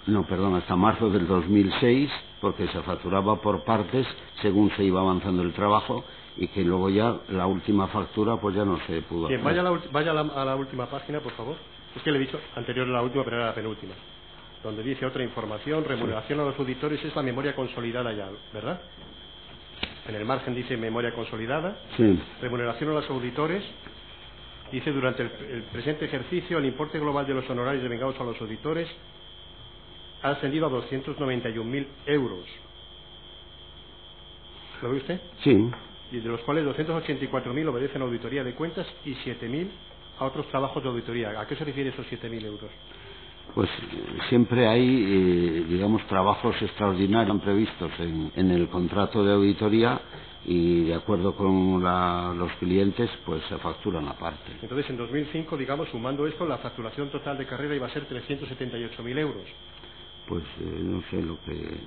no, perdón, hasta marzo del 2006, porque se facturaba por partes según se iba avanzando el trabajo, y que luego ya la última factura pues ya no se pudo hacer. Bien, vaya a la última página, por favor. Es que le he dicho anterior a la última, pero era la penúltima, donde dice otra información, remuneración a los auditores, es la memoria consolidada ya, ¿verdad? En el margen dice memoria consolidada. Sí. Remuneración a los auditores, dice durante el presente ejercicio el importe global de los honorarios devengados a los auditores ha ascendido a 291.000 euros. ¿Lo ve usted? Sí. Y de los cuales 284.000 obedecen a auditoría de cuentas y 7.000 a otros trabajos de auditoría. ¿A qué se refiere esos 7.000 euros? Pues siempre hay, digamos, trabajos extraordinarios previstos en el contrato de auditoría, y de acuerdo con los clientes pues se facturan aparte. Entonces en 2005, digamos, sumando esto, la facturación total de Carrera iba a ser 378.000 euros. Pues no sé lo que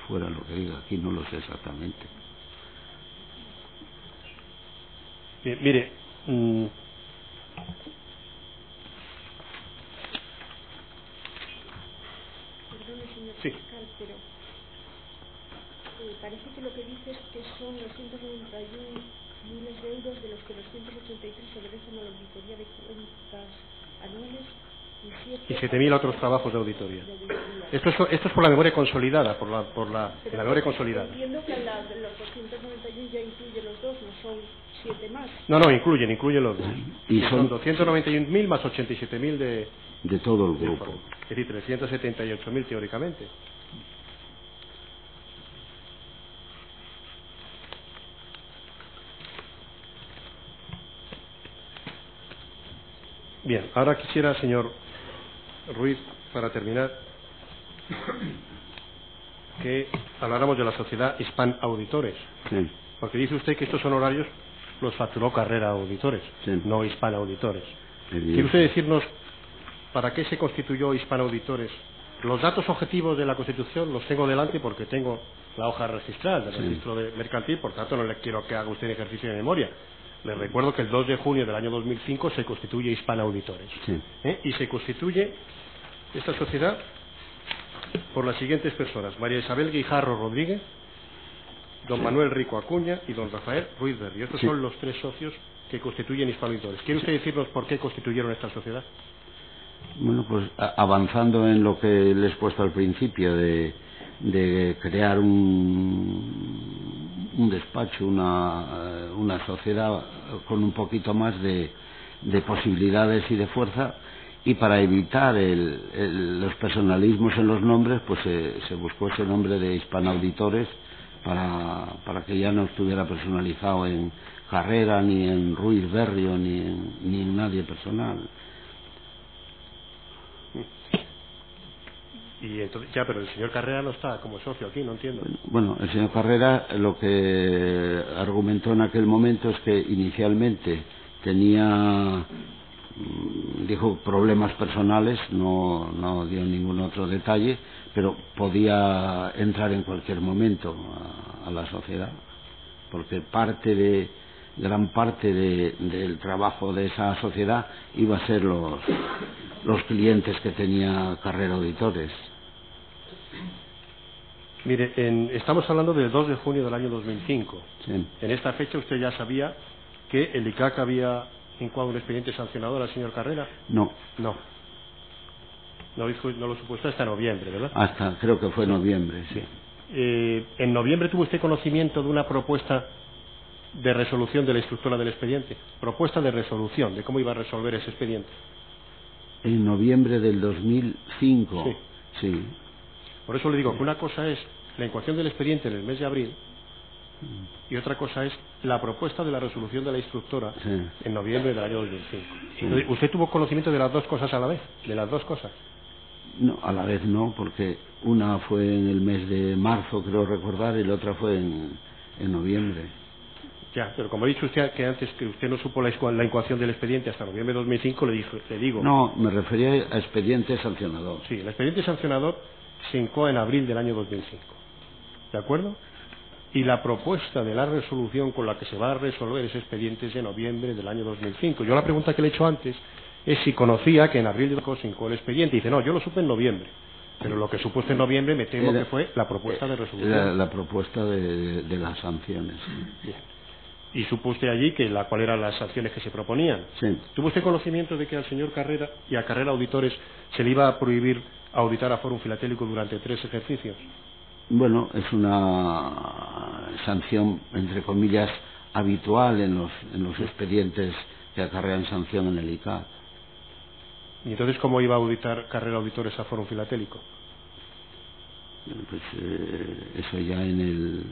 fuera, lo que diga aquí, no lo sé exactamente. Bien, mire, perdone, señor sí. fiscal, pero parece que lo que dice es que son 291 miles de euros, de los que 283 obedecen a la auditoría de cuentas anuales y 7.000 otros trabajos de auditoría. Esto es por la memoria consolidada, por la memoria consolidada. Entiendo que los 291 ya incluyen los dos, no son 7 más. No, incluyen los dos. Y son 291.000 más 87.000 de todo el grupo. Es decir, 378.000 teóricamente. Bien, ahora quisiera, señor Ruiz, para terminar, que habláramos de la sociedad Hispan Auditores. Sí. Porque dice usted que estos honorarios los facturó Carrera Auditores, Sí. no Hispan Auditores. Bien. ¿Quiere usted decirnos para qué se constituyó Hispan Auditores? Los datos objetivos de la Constitución los tengo delante porque tengo la hoja registral del registro de mercantil, por tanto no le quiero que haga usted ejercicio de memoria. Les recuerdo que el 2 de junio del año 2005 se constituye Hispan Auditores. Sí. Y se constituye esta sociedad por las siguientes personas: María Isabel Guijarro Rodríguez, don Manuel Rico Acuña y don Rafael Ruiz Berrio. Estos son los tres socios que constituyen Hispan Auditores. ¿Quiere usted decirnos por qué constituyeron esta sociedad? Bueno, pues avanzando en lo que les he puesto al principio de crear un despacho, una sociedad con un poquito más de posibilidades y de fuerza, y para evitar los personalismos en los nombres, pues se buscó ese nombre de Hispan Auditores para que ya no estuviera personalizado en Carrera, ni en Ruiz Berrio, ni en nadie personal. Y entonces, ya, pero el señor Carrera no está como socio aquí, no entiendo. Bueno, el señor Carrera lo que argumentó en aquel momento es que inicialmente tenía, dijo, problemas personales, no dio ningún otro detalle, pero podía entrar en cualquier momento a la sociedad, porque gran parte del trabajo de esa sociedad iba a ser los clientes que tenía Carrera Auditores. Mire, estamos hablando del 2 de junio del año 2005. Sí. En esta fecha usted ya sabía que el ICAC había incoado un expediente sancionador al señor Carrera. No. No lo supuesto hasta noviembre, ¿verdad? Hasta, creo que fue noviembre, sí. ¿En noviembre tuvo usted conocimiento de una propuesta de resolución de la instructora del expediente? Propuesta de resolución, de cómo iba a resolver ese expediente. En noviembre del 2005. Sí. Sí. Por eso le digo que una cosa es la incoación del expediente en el mes de abril y otra cosa es la propuesta de la resolución de la instructora en noviembre del año 2005. Sí. ¿Usted tuvo conocimiento de las dos cosas a la vez? ¿De las dos cosas? No, a la vez no, porque una fue en el mes de marzo, creo recordar, y la otra fue en noviembre. Ya, pero como ha dicho usted que antes que usted no supo la incoación del expediente hasta noviembre de 2005, le digo... No, me refería a expediente sancionador. Sí, el expediente sancionador se incoa en abril del año 2005. ¿De acuerdo? Y la propuesta de la resolución con la que se va a resolver ese expediente es de noviembre del año 2005. Yo la pregunta que le he hecho antes es si conocía que en abril de 2005 se incoó el expediente. Y dice, no, yo lo supe en noviembre. Pero lo que supuesto en noviembre me temo que fue la propuesta de resolución. Era la propuesta de las sanciones. Bien. Y supo usted allí cuáles eran las sanciones que se proponían. Sí. ¿Tuvo usted conocimiento de que al señor Carrera y a Carrera Auditores se le iba a prohibir auditar a Fórum Filatélico durante 3 ejercicios? Bueno, es una sanción, entre comillas, habitual en los expedientes que acarrean sanción en el ICAC. ¿Y entonces cómo iba a auditar Carrera Auditores a Fórum Filatélico? Pues eso ya en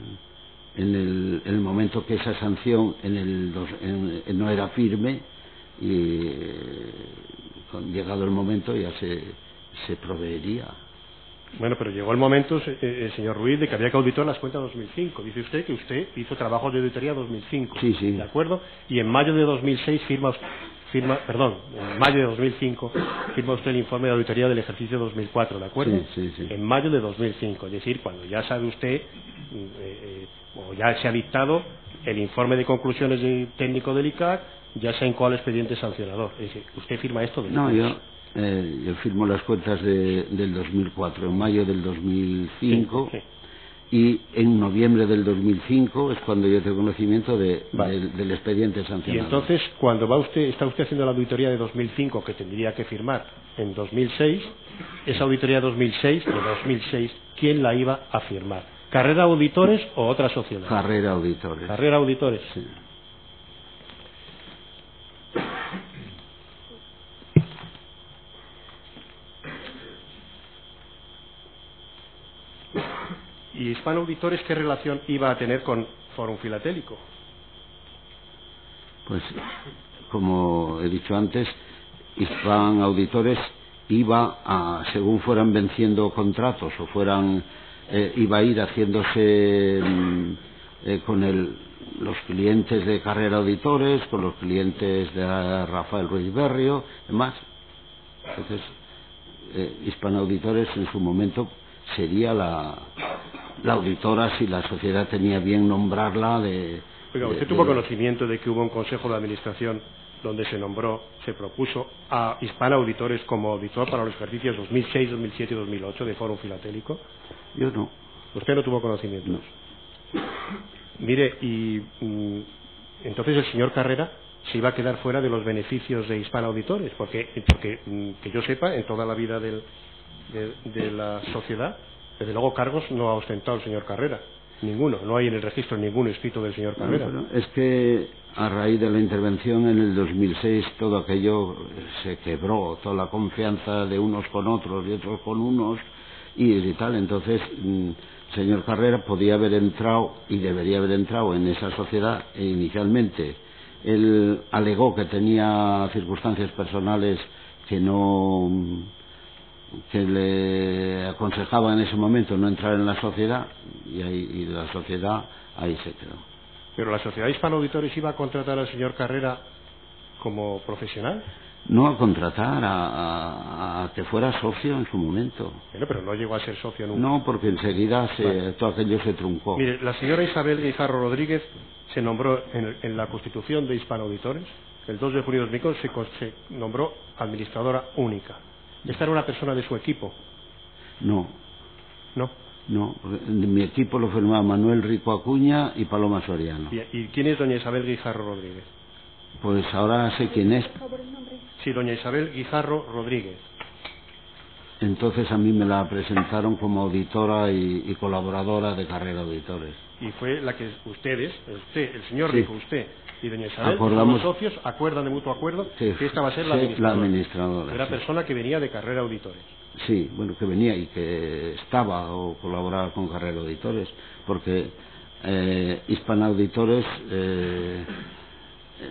el momento que esa sanción no era firme, y llegado el momento ya se proveería. Bueno, pero llegó el momento, señor Ruiz, de que había que auditar las cuentas 2005. Dice usted que usted hizo trabajos de auditoría 2005. Sí, sí. ¿De acuerdo? Y en mayo de 2006 en mayo de 2005 firma usted el informe de auditoría del ejercicio 2004, ¿de acuerdo? Sí, sí. En mayo de 2005, es decir, cuando ya sabe usted, o ya se ha dictado el informe de conclusiones técnico del ICAC, ya se ha incoado el expediente sancionador. Es decir, usted firma esto después. No, yo firmo las cuentas del 2004, en mayo del 2005, sí. Y en noviembre del 2005 es cuando yo tengo conocimiento del expediente sancionador. Y entonces, cuando está usted haciendo la auditoría de 2005, que tendría que firmar en 2006, esa auditoría de 2006, ¿quién la iba a firmar? ¿Carrera Auditores o otra sociedad? Carrera Auditores. Carrera Auditores. Sí. ¿Y Hispan Auditores qué relación iba a tener con Fórum Filatélico? Pues, como he dicho antes, Hispan Auditores iba según fueran venciendo contratos o fueran iba a ir haciéndose con los clientes de Carrera Auditores, con los clientes de Rafael Ruiz Berrio, demás. Entonces, Hispano Auditores en su momento sería la auditora si la sociedad tenía bien nombrarla Oiga, ¿usted tuvo conocimiento de que hubo un consejo de administración donde se propuso a Hispano Auditores como auditor para los ejercicios 2006, 2007 y 2008 de Fórum Filatélico? Yo no. ¿Usted no tuvo conocimiento? No. Mire, y entonces el señor Carrera se iba a quedar fuera de los beneficios de Hispano Auditores, porque que yo sepa, en toda la vida de la sociedad, desde luego cargos no ha ostentado el señor Carrera. Ninguno, no hay en el registro ningún escrito del señor Carrera. No, es que a raíz de la intervención en el 2006 todo aquello se quebró, toda la confianza de unos con otros y otros con unos y tal. Entonces, el señor Carrera podía haber entrado y debería haber entrado en esa sociedad inicialmente. Él alegó que tenía circunstancias personales que le aconsejaba en ese momento no entrar en la sociedad y la sociedad ahí se quedó. ¿Pero la sociedad Hispano Auditores iba a contratar al señor Carrera como profesional? No a contratar, a que fuera socio en su momento. Bueno, pero no llegó a ser socio nunca. No, porque enseguida vale. Todo aquello se truncó. Mire, la señora Isabel Guijarro Rodríguez se nombró en la Constitución de Hispano Auditores, el 2 de junio de 2005 se nombró administradora única. ¿Esta era una persona de su equipo? No. ¿No? No, mi equipo lo firmaba Manuel Rico Acuña y Paloma Soriano. Bien. ¿Y quién es doña Isabel Guijarro Rodríguez? Pues ahora sé quién es. Sí, doña Isabel Guijarro Rodríguez. Entonces a mí me la presentaron como auditora y colaboradora de Carrera Auditores. Y fue la que ustedes, el señor Sí. Rico, usted y doña Isabel, Acordamos, los socios, acuerdan de mutuo acuerdo sí, que esta va a ser sí, la administradora. Era sí. persona que venía de Carrera Auditores. Sí, bueno, que venía y que estaba o colaboraba con Carrera Auditores, porque Hispano Auditores,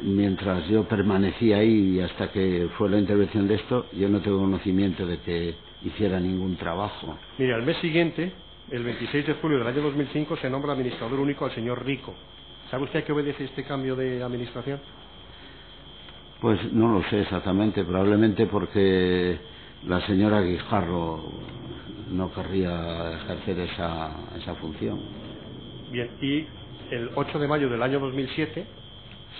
mientras yo permanecía ahí y hasta que fue la intervención de esto, yo no tengo conocimiento de que hiciera ningún trabajo. Mire, al mes siguiente, el 26 de julio del año 2005, se nombra administrador único al señor Rico. ¿Sabe usted a qué obedece este cambio de administración? Pues no lo sé exactamente, probablemente porque la señora Guijarro no querría ejercer esa función. Bien, y el 8 de mayo del año 2007,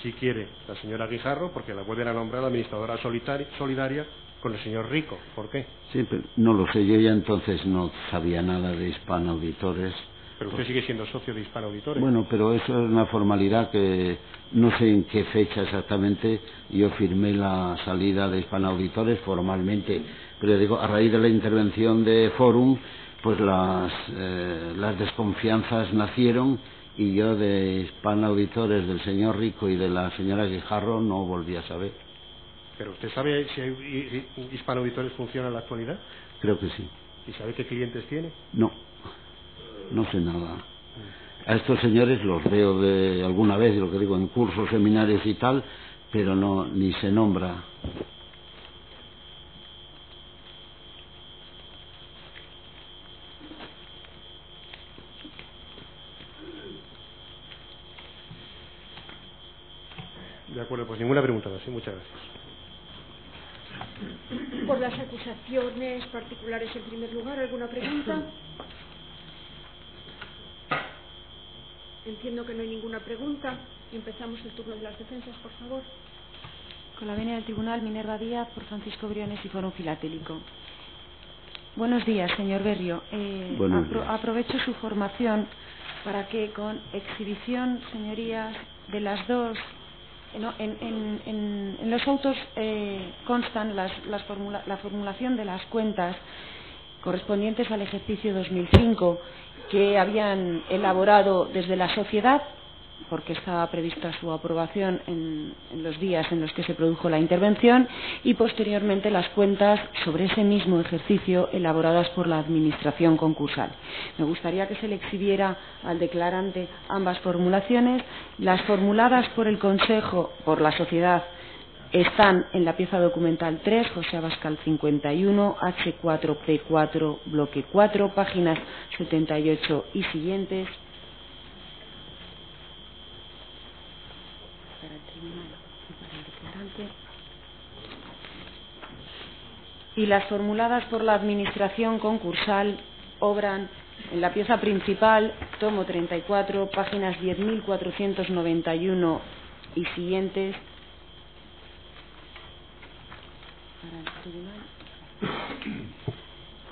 si quiere la señora Guijarro, porque la vuelven a nombrar administradora solidaria con el señor Rico. ¿Por qué? Sí, pero no lo sé, yo ya entonces no sabía nada de Hispano Auditores. Pero usted sigue siendo socio de Hispano Auditores. Bueno, pero eso es una formalidad que no sé en qué fecha exactamente yo firmé la salida de Hispano Auditores formalmente, pero digo, a raíz de la intervención de Fórum, pues las desconfianzas nacieron y yo de Hispano Auditores del señor Rico y de la señora Guijarro no volví a saber. ¿Pero usted sabe si Hispano Auditores funciona en la actualidad? Creo que sí. ¿Y sabe qué clientes tiene? No sé nada. A estos señores los veo de alguna vez, lo que digo, en cursos, seminarios y tal, pero no, ni se nombra. De acuerdo, pues ninguna pregunta más, ¿sí? Muchas gracias. Por las acusaciones particulares en primer lugar, ¿alguna pregunta? Entiendo que no hay ninguna pregunta. Empezamos el turno de las defensas, por favor. Con la venia del Tribunal, Minerva Díaz, por Francisco Briones y Fórum Filatélico. Buenos días, señor Berrio. Buenos días. Aprovecho su formación para que con exhibición, señorías, de las dos... En los autos constan la formulación de las cuentas correspondientes al ejercicio 2005 que habían elaborado desde la sociedad, porque estaba prevista su aprobación en los días en los que se produjo la intervención, y posteriormente las cuentas sobre ese mismo ejercicio elaboradas por la administración concursal. Me gustaría que se le exhibiera al declarante ambas formulaciones, las formuladas por el Consejo, por la sociedad están en la pieza documental 3, José Abascal 51, H4P4, bloque 4, páginas 78 y siguientes. Para el tribunal y para el declarante. Y las formuladas por la administración concursal obran en la pieza principal, tomo 34, páginas 10.491 y siguientes. Para el tribunal.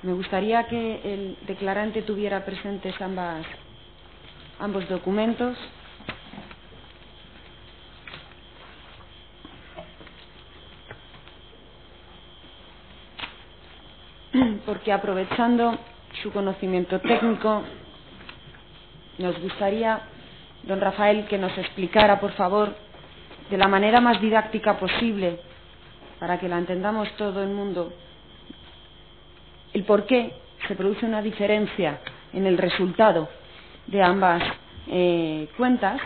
Me gustaría que el declarante tuviera presentes ambos documentos. Porque aprovechando su conocimiento técnico, nos gustaría, don Rafael, que nos explicara, por favor, de la manera más didáctica posible, para que la entendamos todo el mundo, el por qué se produce una diferencia en el resultado de ambas cuentas,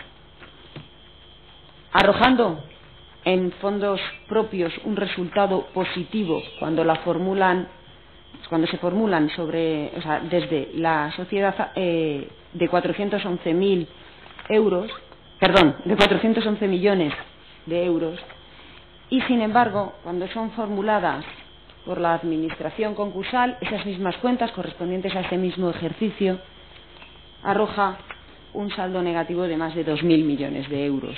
arrojando en fondos propios un resultado positivo cuando se formulan sobre, o sea, desde la sociedad de 411.000 euros, perdón, de 411 millones de euros, y sin embargo, cuando son formuladas por la administración concursal, esas mismas cuentas correspondientes a ese mismo ejercicio arroja un saldo negativo de más de 2.000 millones de euros.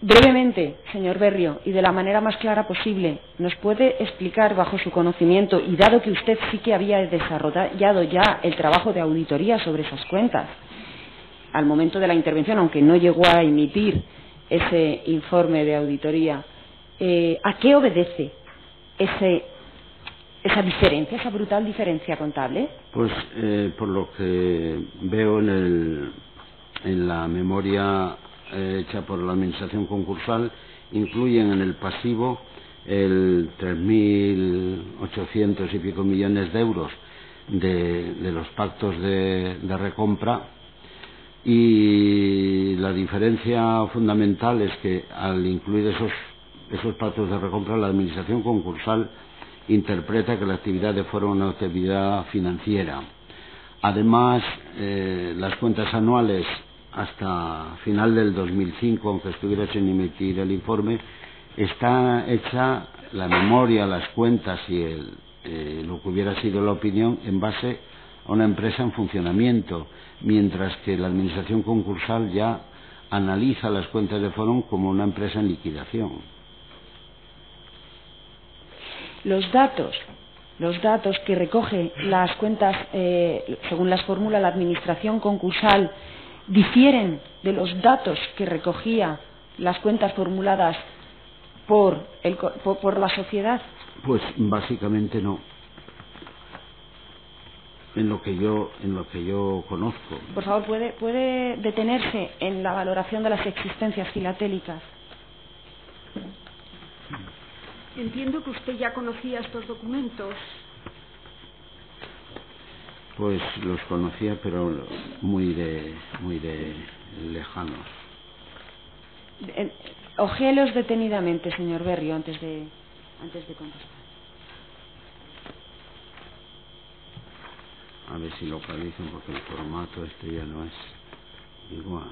Brevemente, señor Berrio, y de la manera más clara posible, ¿nos puede explicar, bajo su conocimiento, y dado que usted sí que había desarrollado ya el trabajo de auditoría sobre esas cuentas, al momento de la intervención, aunque no llegó a emitir ese informe de auditoría, ¿a qué obedece esa diferencia, esa brutal diferencia contable? Pues por lo que veo en la memoria hecha por la administración concursal, incluyen en el pasivo el 3.800 y pico millones de euros de los pactos de recompra, y la diferencia fundamental es que al incluir esos pactos de recompra, la administración concursal interpreta que la actividad de fuera una actividad financiera. Además, las cuentas anuales hasta final del 2005, aunque estuviera sin emitir el informe, está hecha la memoria, las cuentas y lo que hubiera sido la opinión en base a una empresa en funcionamiento, mientras que la administración concursal ya analiza las cuentas de Forum como una empresa en liquidación. Los datos que recoge las cuentas, según las formula la administración concursal, difieren de los datos que recogía las cuentas formuladas por la sociedad. Pues básicamente no, en lo que yo conozco. Por favor, puede detenerse en la valoración de las existencias filatélicas. Entiendo que usted ya conocía estos documentos. Pues los conocía, pero muy de lejanos. Ojéelos detenidamente, señor Berrio, antes de contestar. A ver si localizan, porque el formato este ya no es igual.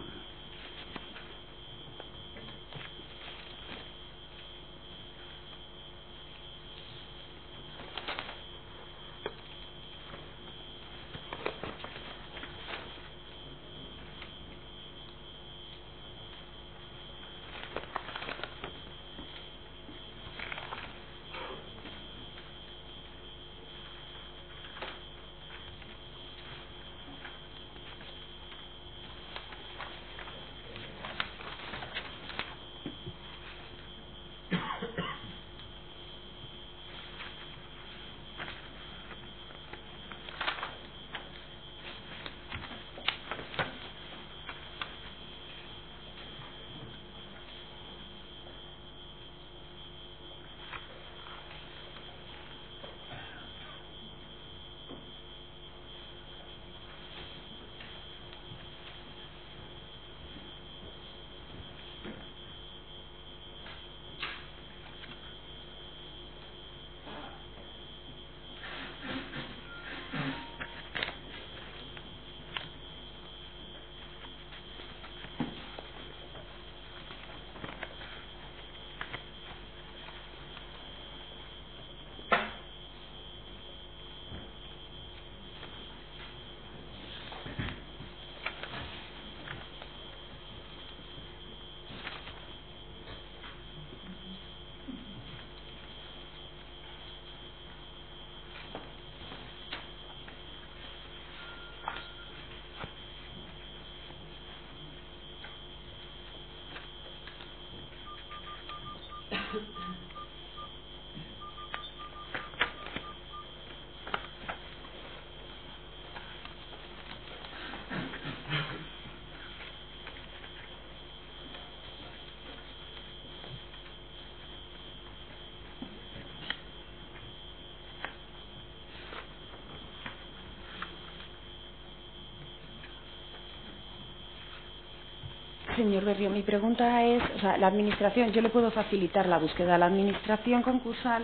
Señor Berrio, mi pregunta es, o sea, la administración, yo le puedo facilitar la búsqueda. La administración concursal,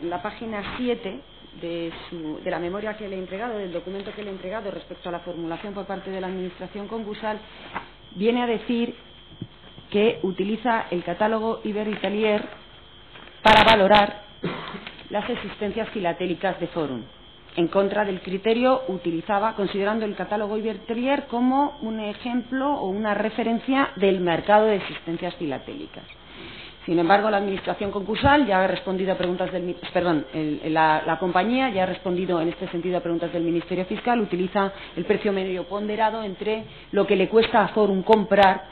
la página 7 de la memoria que le he entregado, del documento que le he entregado respecto a la formulación por parte de la administración concursal, viene a decir que utiliza el catálogo Iber-Italier para valorar las existencias filatélicas de Forum. En contra del criterio, utilizaba, considerando el catálogo Iber-Italier como un ejemplo o una referencia del mercado de existencias filatélicas. Sin embargo, la administración concursal ya ha respondido a preguntas del la compañía ya ha respondido en este sentido a preguntas del Ministerio Fiscal. Utiliza el precio medio ponderado entre lo que le cuesta a Forum comprar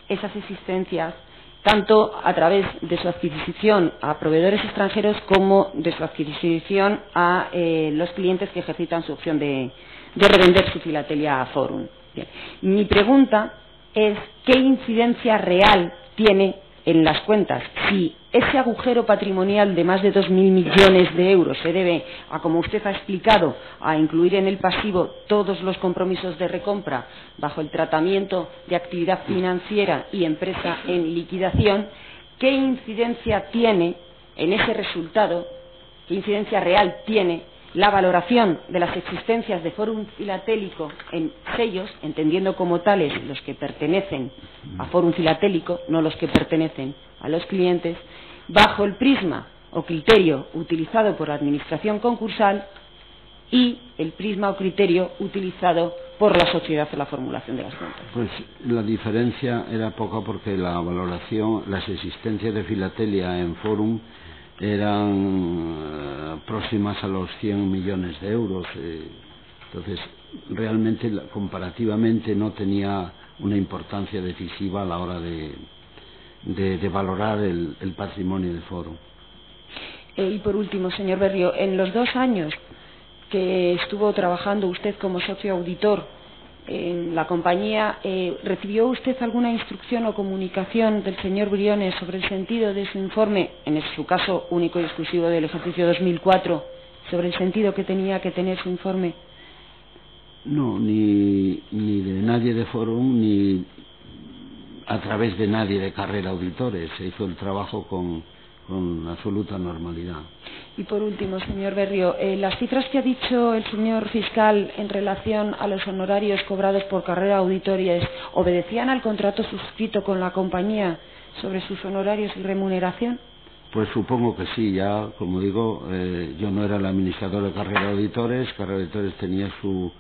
esas existencias, tanto a través de su adquisición a proveedores extranjeros como de su adquisición a los clientes que ejercitan su opción de revender su filatelia a Forum. Bien. Mi pregunta es ¿qué incidencia real tiene en las cuentas? Si ese agujero patrimonial de más de 2.000 millones de euros se debe a, como usted ha explicado, a incluir en el pasivo todos los compromisos de recompra bajo el tratamiento de actividad financiera y empresa en liquidación, ¿qué incidencia tiene en ese resultado, qué incidencia real tiene la valoración de las existencias de Forum Filatélico en sellos, entendiendo como tales los que pertenecen a Forum Filatélico, no los que pertenecen a los clientes, bajo el prisma o criterio utilizado por la administración concursal y el prisma o criterio utilizado por la sociedad en la formulación de las cuentas? Pues la diferencia era poca porque la valoración, las existencias de filatelia en Forum eran próximas a los 100 millones de euros. Entonces, realmente, comparativamente, no tenía una importancia decisiva a la hora de valorar el patrimonio del Forum. Y por último, señor Berrio, en los 2 años que estuvo trabajando usted como socio auditor en la compañía, ¿recibió usted alguna instrucción o comunicación del señor Briones sobre el sentido de su informe, en su caso único y exclusivo del ejercicio 2004, sobre el sentido que tenía que tener su informe? No, ni de nadie de Forum, ni a través de nadie de Carrera Auditores. Se hizo el trabajo con absoluta normalidad. Y por último, señor Berrio, las cifras que ha dicho el señor fiscal en relación a los honorarios cobrados por Carrera Auditores, ¿obedecían al contrato suscrito con la compañía sobre sus honorarios y remuneración? Pues supongo que sí. Ya, como digo, yo no era el administrador de Carrera Auditores. Carrera Auditores tenía su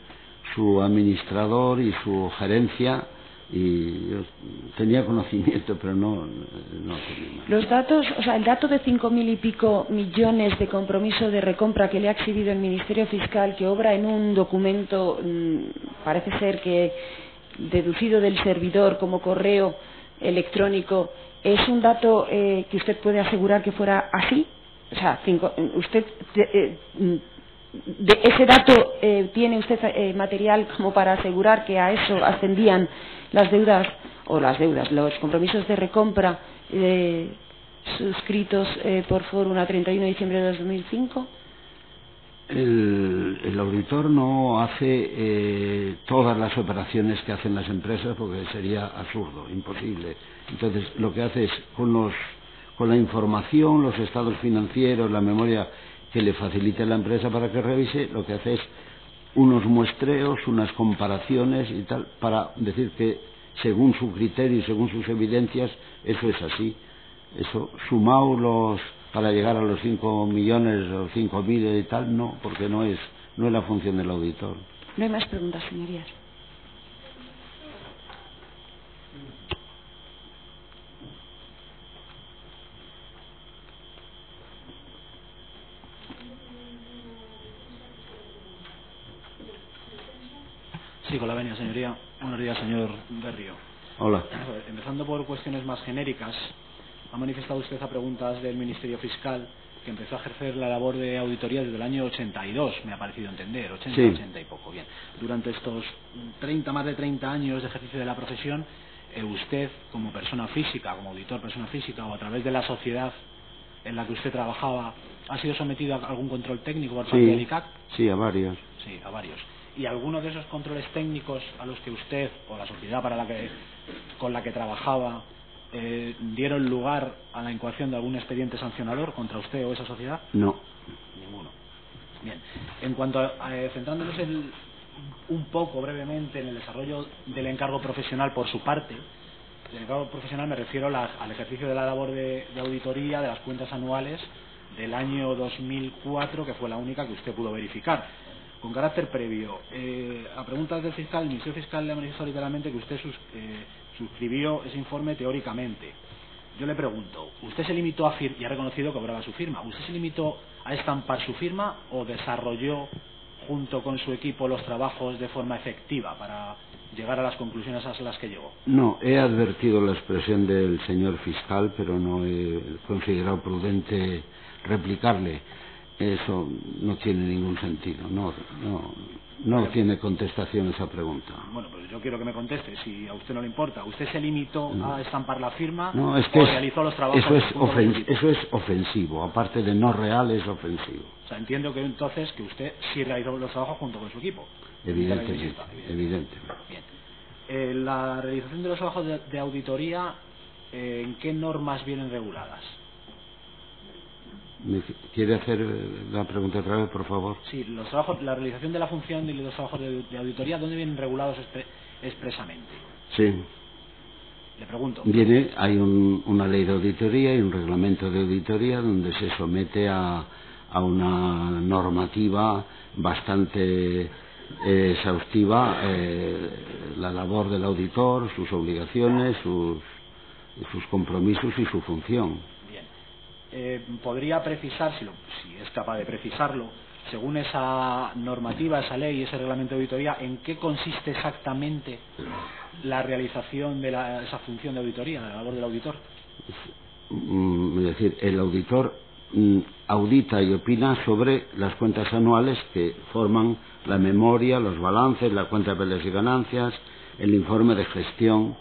administrador y su gerencia, y yo tenía conocimiento, pero no tenía. Los datos, o sea, el dato de 5.000 y pico millones de compromiso de recompra que le ha exhibido el Ministerio Fiscal, que obra en un documento, parece ser que deducido del servidor como correo electrónico, ¿es un dato que usted puede asegurar que fuera así? O sea, usted de ese dato tiene usted material como para asegurar que a eso ascendían las deudas los compromisos de recompra suscritos por Forum a 31 de diciembre de 2005? El auditor no hace todas las operaciones que hacen las empresas, porque sería absurdo, imposible. Entonces, lo que hace es con la información, los estados financieros, la memoria que le facilite la empresa para que revise, lo que hace es unos muestreos, unas comparaciones y tal, para decir que según su criterio y según sus evidencias, eso es así. Eso, sumado para llegar a los 5 millones o 5.000 y tal, no, porque no es la función del auditor. No hay más preguntas, señorías. Sí, con la venia, señoría. Buenos días, señor Berrio. Hola. Empezando por cuestiones más genéricas, ha manifestado usted a preguntas del Ministerio Fiscal que empezó a ejercer la labor de auditoría desde el año 82, me ha parecido entender, 80, sí. 80 y poco. Bien. Durante estos más de 30 años de ejercicio de la profesión, usted, como persona física, como auditor persona física, o a través de la sociedad en la que usted trabajaba, ¿ha sido sometido a algún control técnico por parte del ICAC? Sí, a varios. Sí, a varios. ¿Y alguno de esos controles técnicos a los que usted o la sociedad con la que trabajaba dieron lugar a la incoación de algún expediente sancionador contra usted o esa sociedad? No. Ninguno. Bien. En cuanto a centrándonos un poco brevemente en el desarrollo del encargo profesional por su parte, el encargo profesional me refiero al ejercicio de la labor de auditoría de las cuentas anuales del año 2004, que fue la única que usted pudo verificar. Con carácter previo, a preguntas del fiscal, el Ministerio Fiscal le ha manifestado literalmente que usted suscribió ese informe teóricamente. Yo le pregunto, ¿usted se limitó a y ha reconocido que cobraba su firma? ¿Usted se limitó a estampar su firma o desarrolló junto con su equipo los trabajos de forma efectiva para llegar a las conclusiones a las que llegó? No, he advertido la expresión del señor fiscal, pero no he considerado prudente replicarle. Eso no tiene ningún sentido, no tiene contestación esa pregunta. Bueno, pues yo quiero que me conteste, si a usted no le importa. ¿Usted se limitó a estampar la firma o realizó los trabajos? Eso es ofensivo, aparte de no real, es ofensivo. O sea, entiendo que entonces que usted sí realizó los trabajos junto con su equipo. Evidentemente. Bien. La realización de los trabajos de auditoría, ¿en qué normas vienen reguladas? ¿Quiere hacer la pregunta otra vez, por favor? Sí, los trabajos, la realización de la función de los trabajos de auditoría, ¿dónde vienen regulados expresamente? Sí. Le pregunto. Hay una ley de auditoría y un reglamento de auditoría donde se somete a una normativa bastante exhaustiva la labor del auditor, sus obligaciones, sus compromisos y su función. ¿Podría precisar, si es capaz de precisarlo, según esa normativa, esa ley y ese reglamento de auditoría, en qué consiste exactamente la realización de esa función de auditoría, de la labor del auditor? Es decir, el auditor audita y opina sobre las cuentas anuales que forman la memoria, los balances, la cuenta de pérdidas y ganancias, el informe de gestión,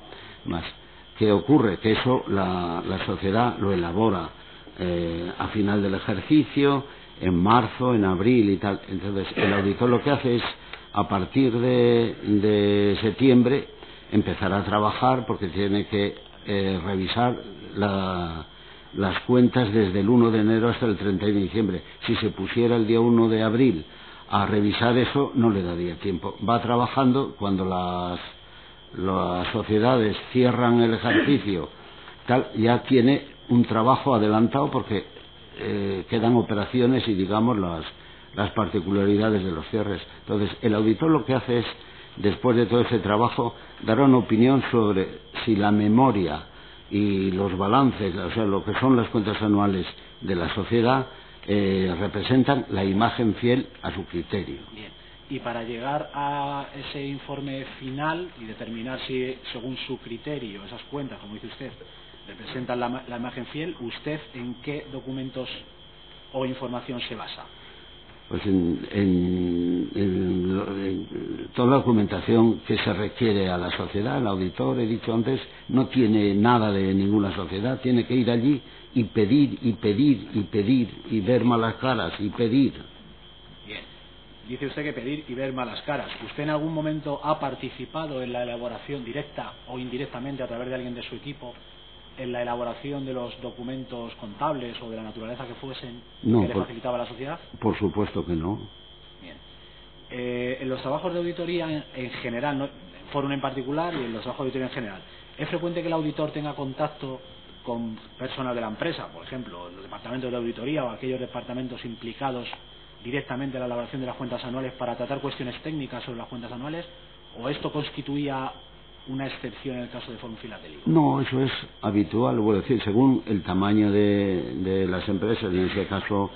más. ¿Qué ocurre? Que eso la sociedad lo elabora a final del ejercicio, en marzo, en abril y tal. Entonces el auditor lo que hace es, a partir de septiembre, empezar a trabajar porque tiene que revisar las cuentas desde el 1 de enero hasta el 31 de diciembre. Si se pusiera el día 1 de abril a revisar eso, no le daría tiempo. Va trabajando. Cuando las sociedades cierran el ejercicio, tal, ya tiene un trabajo adelantado porque quedan operaciones y, digamos, las particularidades de los cierres. Entonces el auditor lo que hace es, después de todo ese trabajo, dar una opinión sobre si la memoria y los balances, o sea, lo que son las cuentas anuales de la sociedad, representan la imagen fiel a su criterio. Bien. Y para llegar a ese informe final y determinar si, según su criterio, esas cuentas, como dice usted, representan la imagen fiel, ¿usted en qué documentos o información se basa? Pues en toda la documentación que se requiere a la sociedad. El auditor, he dicho antes, no tiene nada de ninguna sociedad, tiene que ir allí y pedir y pedir y pedir y ver malas caras y pedir. Bien, dice usted que pedir y ver malas caras. ¿Usted en algún momento ha participado en la elaboración directa o indirectamente a través de alguien de su equipo en la elaboración de los documentos contables o de la naturaleza que fuesen que le facilitaba la sociedad? Por supuesto que no. Bien. En los trabajos de auditoría en general, no, Fórum en particular y en los trabajos de auditoría en general, ¿es frecuente que el auditor tenga contacto con personas de la empresa, por ejemplo, los departamentos de auditoría o aquellos departamentos implicados directamente en la elaboración de las cuentas anuales para tratar cuestiones técnicas sobre las cuentas anuales, o esto constituía una excepción en el caso de Fórum Filatélico? No, eso es habitual, voy a decir, según el tamaño de las empresas. En ese caso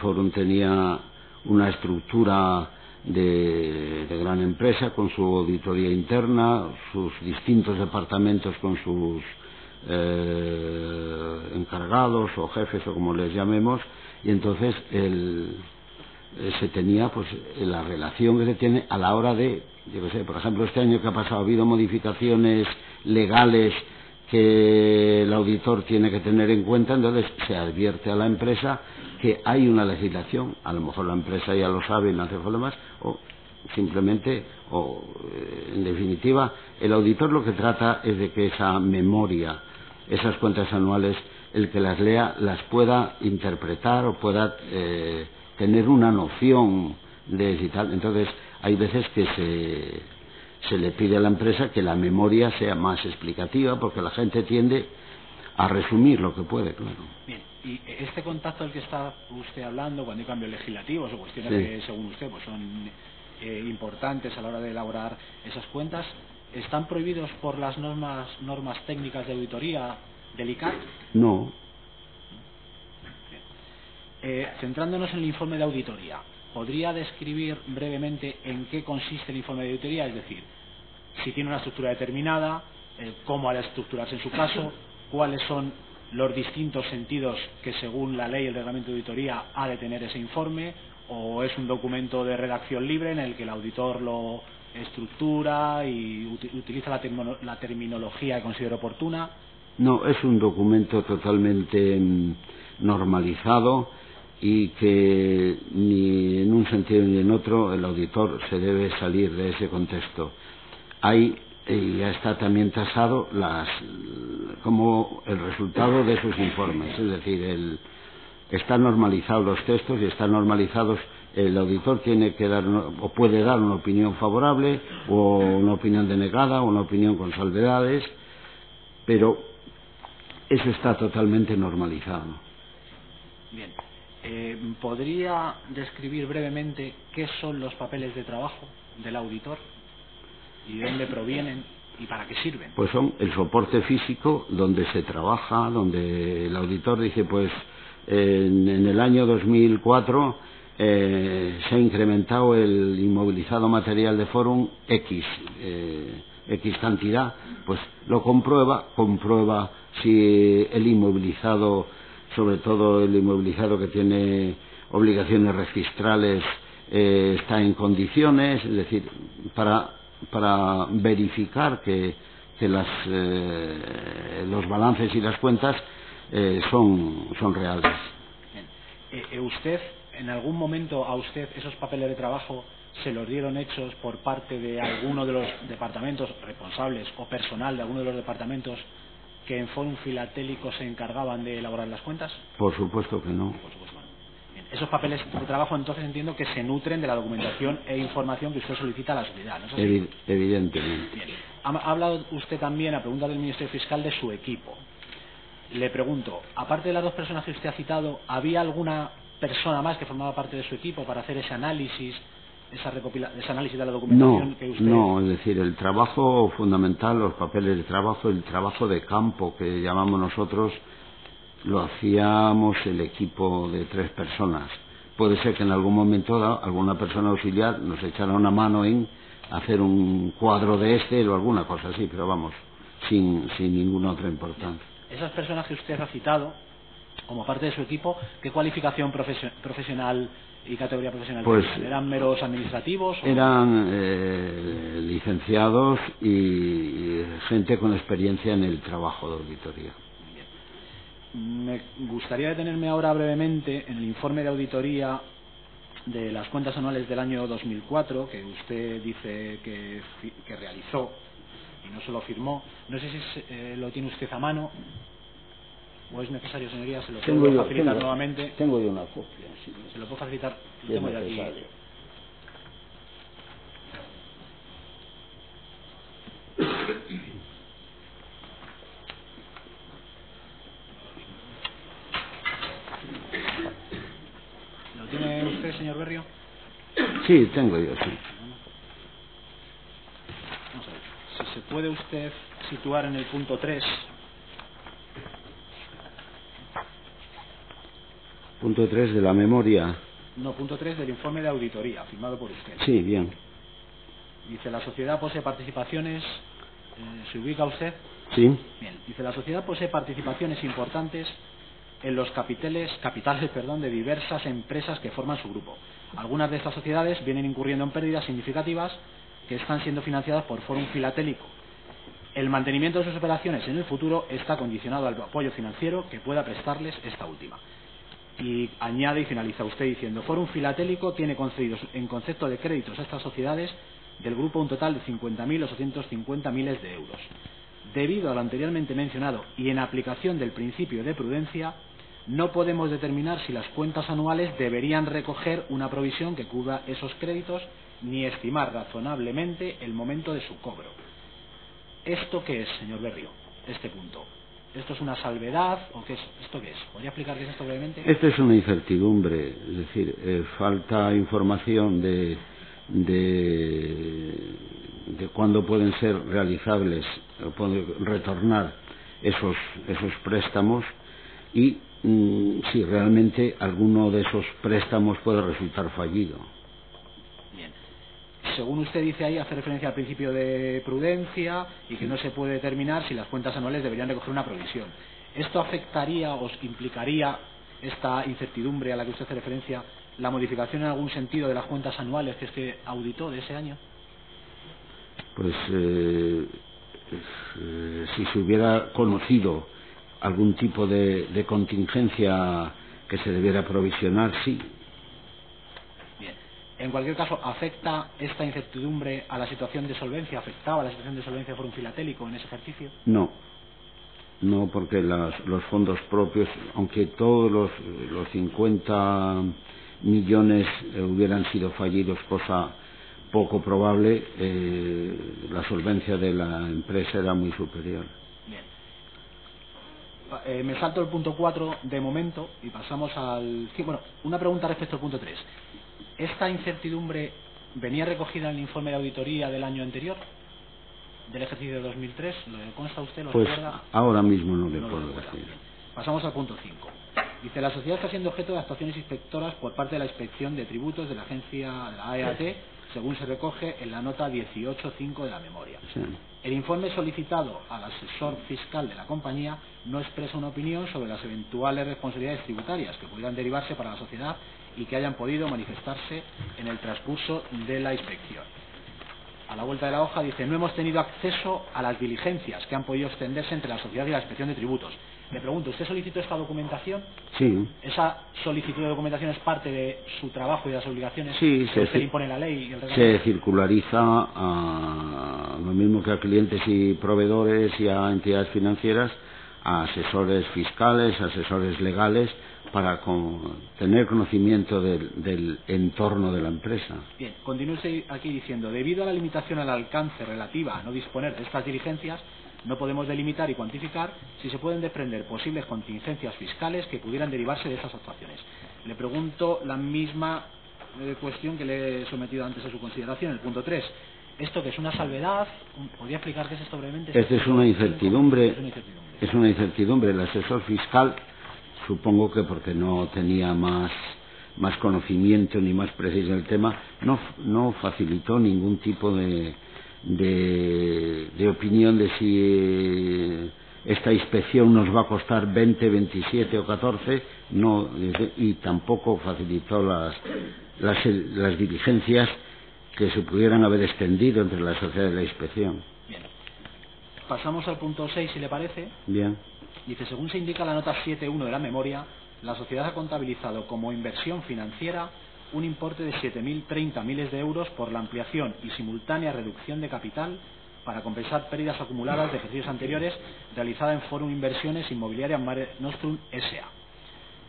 Fórum tenía una estructura de gran empresa con su auditoría interna, sus distintos departamentos con sus encargados o jefes o como les llamemos, y entonces se tenía pues la relación que se tiene a la hora de, yo qué sé, por ejemplo, este año que ha pasado ha habido modificaciones legales que el auditor tiene que tener en cuenta. Entonces se advierte a la empresa que hay una legislación, a lo mejor la empresa ya lo sabe y no hace falta más, o simplemente, o en definitiva, el auditor lo que trata es de que esa memoria, esas cuentas anuales, el que las lea las pueda interpretar o pueda tener una noción de si tal. Entonces hay veces que se le pide a la empresa que la memoria sea más explicativa, porque la gente tiende a resumir lo que puede, claro. Bien, y este contacto del que está usted hablando, cuando hay cambios legislativos o cuestiones que, según usted, pues son importantes a la hora de elaborar esas cuentas, ¿están prohibidos por las normas técnicas de auditoría del ICAT? No. Centrándonos en el informe de auditoría, ¿podría describir brevemente en qué consiste el informe de auditoría? Es decir, si tiene una estructura determinada, cómo ha de estructurarse en su caso, cuáles son los distintos sentidos que según la ley y el reglamento de auditoría ha de tener ese informe, o es un documento de redacción libre en el que el auditor lo estructura y utiliza la terminología que considera oportuna. No, es un documento totalmente normalizado y que ni en un sentido ni en otro el auditor se debe salir de ese contexto. Hay, y ya está también tasado, como el resultado de sus informes, es decir, están normalizados los textos y están normalizados. El auditor tiene que dar o puede dar una opinión favorable o una opinión denegada o una opinión con salvedades, pero eso está totalmente normalizado. Bien. ¿Podría describir brevemente qué son los papeles de trabajo del auditor y de dónde provienen y para qué sirven? Pues son el soporte físico donde se trabaja, donde el auditor dice, pues en el año 2004 se ha incrementado el inmovilizado material de Forum X cantidad, pues lo comprueba si el inmovilizado, sobre todo el inmovilizado que tiene obligaciones registrales, está en condiciones, es decir, para verificar que los balances y las cuentas son reales. ¿Usted, en algún momento a usted esos papeles de trabajo se los dieron hechos por parte de alguno de los departamentos responsables o personal de alguno de los departamentos que en Forum Filatélico se encargaban de elaborar las cuentas? Por supuesto que no. Por supuesto. Bien. Esos papeles de trabajo entonces entiendo que se nutren de la documentación e información que usted solicita a la sociedad, ¿no es así? Evidentemente. Bien. Ha hablado usted también, a pregunta del Ministerio Fiscal, de su equipo. Le pregunto, aparte de las dos personas que usted ha citado, ¿había alguna persona más que formaba parte de su equipo para hacer ese análisis, ese análisis de la documentación que usted... No, es decir, el trabajo fundamental, los papeles de trabajo, el trabajo de campo que llamamos nosotros, lo hacíamos el equipo de 3 personas. Puede ser que en algún momento dado alguna persona auxiliar nos echara una mano en hacer un cuadro de Excel o alguna cosa así, pero vamos, sin ninguna otra importancia. Esas personas que usted ha citado como parte de su equipo, ¿qué cualificación profesional y categoría profesional tenían? ¿Eran meros administrativos? Eran licenciados y gente con experiencia en el trabajo de auditoría. Bien. Me gustaría detenerme ahora brevemente en el informe de auditoría de las cuentas anuales del año 2004, que usted dice que realizó y no se lo firmó. No sé si lo tiene usted a mano o es necesario, señoría, se lo puedo facilitar nuevamente. Tengo yo una copia, sí. Se lo puedo facilitar. Lo tengo ya aquí. ¿Lo tiene usted, señor Berrio? Sí, tengo yo, sí. Vamos a ver. Si se puede usted situar en el punto 3. Punto 3 de la memoria. No, punto 3 del informe de auditoría, firmado por usted. Sí, bien. Dice, la sociedad posee participaciones... ¿Se ubica usted? Sí. Bien. Dice, la sociedad posee participaciones importantes en los capitales de diversas empresas que forman su grupo. Algunas de estas sociedades vienen incurriendo en pérdidas significativas que están siendo financiadas por Forum Filatélico. El mantenimiento de sus operaciones en el futuro está condicionado al apoyo financiero que pueda prestarles esta última. Y añade y finaliza usted diciendo: Fórum Filatélico tiene concedidos en concepto de créditos a estas sociedades del grupo un total de 50.850 miles de euros. Debido a lo anteriormente mencionado y en aplicación del principio de prudencia, no podemos determinar si las cuentas anuales deberían recoger una provisión que cubra esos créditos ni estimar razonablemente el momento de su cobro. ¿Esto qué es, señor Berrio? Este punto. ¿Esto es una salvedad o qué es? ¿Esto qué es? ¿Podría explicar qué es esto brevemente? Esto es una incertidumbre, es decir, falta información de cuándo pueden ser realizables o pueden retornar esos préstamos y si realmente alguno de esos préstamos puede resultar fallido. Bien. Según usted dice ahí, hace referencia al principio de prudencia y que no se puede determinar si las cuentas anuales deberían recoger una provisión. ¿Esto afectaría o implicaría esta incertidumbre a la que usted hace referencia, la modificación en algún sentido de las cuentas anuales que este auditó de ese año? Pues si se hubiera conocido algún tipo de contingencia que se debiera provisionar, sí. Bien. En cualquier caso, ¿afecta esta incertidumbre a la situación de solvencia? ¿Afectaba a la situación de solvencia de Fórum Filatélico en ese ejercicio? No, porque los fondos propios, aunque todos los 50 millones hubieran sido fallidos, cosa poco probable, la solvencia de la empresa era muy superior. Bien. Me salto el punto 4 de momento y pasamos al... Bueno, una pregunta respecto al punto 3. ¿Esta incertidumbre venía recogida en el informe de auditoría del año anterior, del ejercicio de 2003? ¿Lo consta usted? ¿Lo pues recuerda? Ahora mismo no le No puedo lo recuerda. decir. Bien. Pasamos al punto 5. Dice: la sociedad está siendo objeto de actuaciones inspectoras por parte de la Inspección de Tributos de la agencia de la AEAT, según se recoge en la nota 18.5 de la memoria. Sí. El informe solicitado al asesor fiscal de la compañía no expresa una opinión sobre las eventuales responsabilidades tributarias que pudieran derivarse para la sociedad y que hayan podido manifestarse en el transcurso de la inspección. A la vuelta de la hoja dice: no hemos tenido acceso a las diligencias que han podido extenderse entre la sociedad y la Inspección de Tributos. Le pregunto, ¿usted solicitó esta documentación? Sí. ¿Esa solicitud de documentación es parte de su trabajo y de las obligaciones Sí, que usted le impone la ley y el reglamento? Se circulariza lo mismo que a clientes y proveedores y a entidades financieras, a asesores fiscales, asesores legales, para tener conocimiento del entorno de la empresa. Bien, continúe aquí diciendo: debido a la limitación al alcance relativa a no disponer de estas diligencias, no podemos delimitar y cuantificar si se pueden desprender posibles contingencias fiscales que pudieran derivarse de esas actuaciones. Le pregunto la misma cuestión que le he sometido antes a su consideración, el punto 3. ¿Esto que es una salvedad? ¿Podría explicar qué es esto brevemente? Esta es una incertidumbre. Es una incertidumbre. El asesor fiscal, supongo que porque no tenía más conocimiento ni más precisión del tema, no facilitó ningún tipo de opinión de si esta inspección nos va a costar 20, 27 o 14, no, y tampoco facilitó las diligencias que se pudieran haber extendido entre la sociedad y la inspección. Bien. Pasamos al punto 6, si le parece. Bien. Dice: según se indica la nota 7.1 de la memoria, la sociedad ha contabilizado como inversión financiera un importe de 7.030 miles de euros por la ampliación y simultánea reducción de capital para compensar pérdidas acumuladas de ejercicios anteriores realizada en Fórum Inversiones Inmobiliarias Mare Nostrum S.A.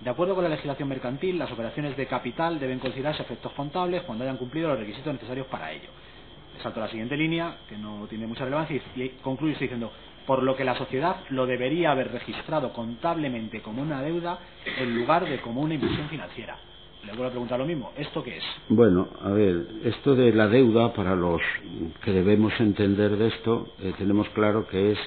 De acuerdo con la legislación mercantil, las operaciones de capital deben considerarse efectos contables cuando hayan cumplido los requisitos necesarios para ello. Salto a la siguiente línea, que no tiene mucha relevancia, y concluye diciendo: por lo que la sociedad lo debería haber registrado contablemente como una deuda en lugar de como una inversión financiera. Le vuelvo a preguntar lo mismo: ¿esto qué es? Bueno, a ver, esto de la deuda, para los que debemos entender de esto, tenemos claro que es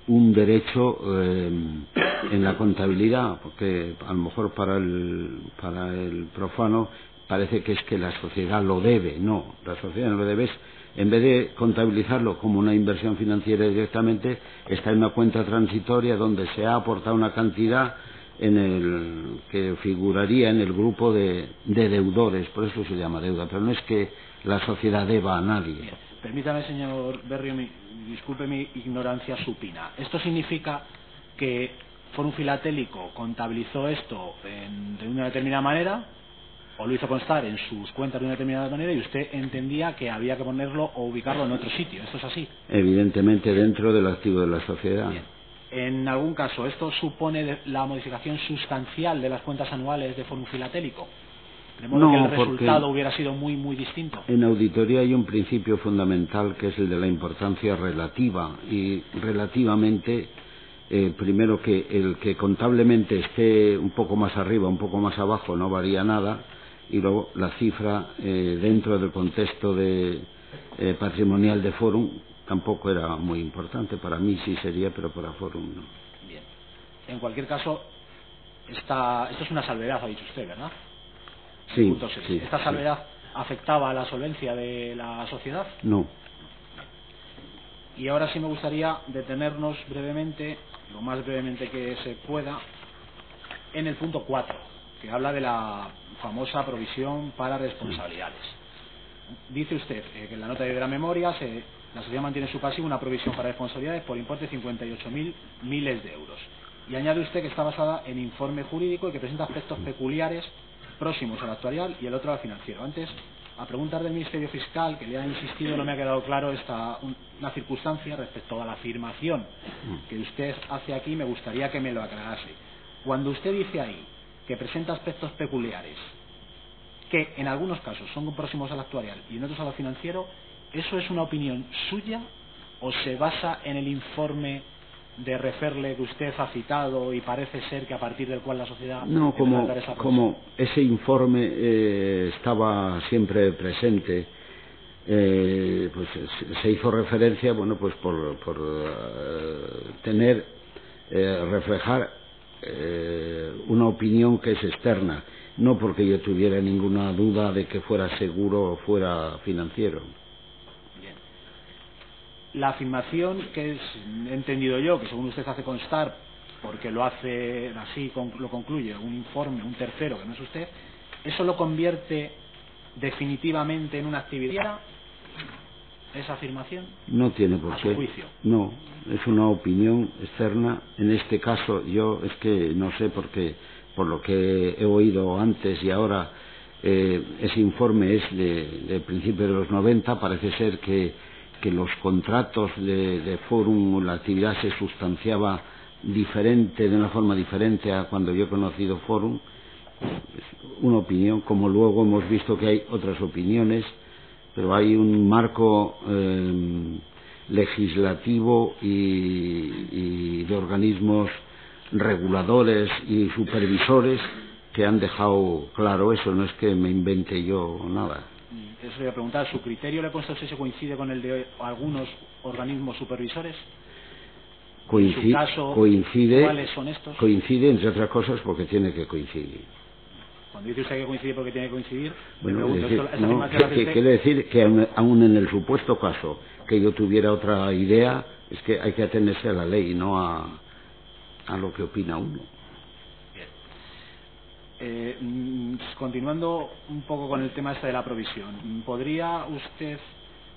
un derecho en la contabilidad, porque a lo mejor para el profano parece que es que la sociedad lo debe. No, la sociedad no lo debe. En vez de contabilizarlo como una inversión financiera directamente, está en una cuenta transitoria donde se ha aportado una cantidad que figuraría en el grupo de deudores, por eso se llama deuda, pero no es que la sociedad deba a nadie. Bien. Permítame, señor Berrio, disculpe mi ignorancia supina. ¿Esto significa que Fórum Filatélico contabilizó esto de una determinada manera, o lo hizo constar en sus cuentas de una determinada manera, y usted entendía que había que ponerlo o ubicarlo en otro sitio. ¿Esto es así? Evidentemente dentro del activo de la sociedad. Bien. En algún caso, ¿esto supone la modificación sustancial de las cuentas anuales de Fórum Filatélico? De modo que el resultado hubiera sido muy, muy distinto. En auditoría hay un principio fundamental que es el de la importancia relativa, y relativamente, primero, que el que contablemente esté un poco más arriba, un poco más abajo, no varía nada, y luego la cifra dentro del contexto patrimonial de Fórum tampoco era muy importante. Para mí sí sería, pero para Fórum no. Bien. En cualquier caso, esto es una salvedad, ha dicho usted, ¿verdad? Sí, sí. ¿Esta salvedad afectaba a la solvencia de la sociedad? No. Y ahora sí me gustaría detenernos brevemente, lo más brevemente que se pueda, en el punto 4, que habla de la famosa provisión para responsabilidades. Dice usted que en la nota de la memoria la sociedad mantiene su pasivo una provisión para responsabilidades por importe de 58.000 miles de euros. Y añade usted que está basada en informe jurídico y que presenta aspectos peculiares próximos al actuarial y el otro al financiero. Antes, a preguntas del Ministerio Fiscal, que le ha insistido, no me ha quedado claro una circunstancia respecto a la afirmación que usted hace aquí. Me gustaría que me lo aclarase. Cuando usted dice ahí que presenta aspectos peculiares que en algunos casos son próximos al actuarial y en otros al financiero, ¿eso es una opinión suya o se basa en el informe de Referle que usted ha citado y parece ser que a partir del cual la sociedad... No, como ese informe estaba siempre presente, pues se hizo referencia, bueno, pues por reflejar una opinión que es externa, no porque yo tuviera ninguna duda de que fuera seguro o fuera financiero. Bien. La afirmación que he entendido yo, que según usted hace constar, porque lo hace así, lo concluye un informe, un tercero que no es usted, ¿eso lo convierte definitivamente en una actividad, esa afirmación? No tiene por qué. ¿A su juicio? No, es una opinión externa. En este caso yo es que no sé, porque por lo que he oído antes y ahora, ese informe es de principios de los 90. Parece ser que los contratos de Fórum, la actividad se sustanciaba diferente, de una forma diferente a cuando yo he conocido Fórum. Es una opinión, como luego hemos visto que hay otras opiniones, pero hay un marco legislativo y de organismos reguladores y supervisores que han dejado claro eso. No es que me invente yo nada. Eso le voy a preguntar, ¿su criterio le he puesto si se coincide con el de algunos organismos supervisores? En su caso, ¿cuáles son estos? Coincide, entre otras cosas, porque tiene que coincidir. Cuando dice usted que coincide porque tiene que coincidir, bueno, me pregunto, quiere decir que aún en el supuesto caso que yo tuviera otra idea, es que hay que atenerse a la ley, no a lo que opina uno. Bien. Continuando un poco con el tema este de la provisión, ¿podría usted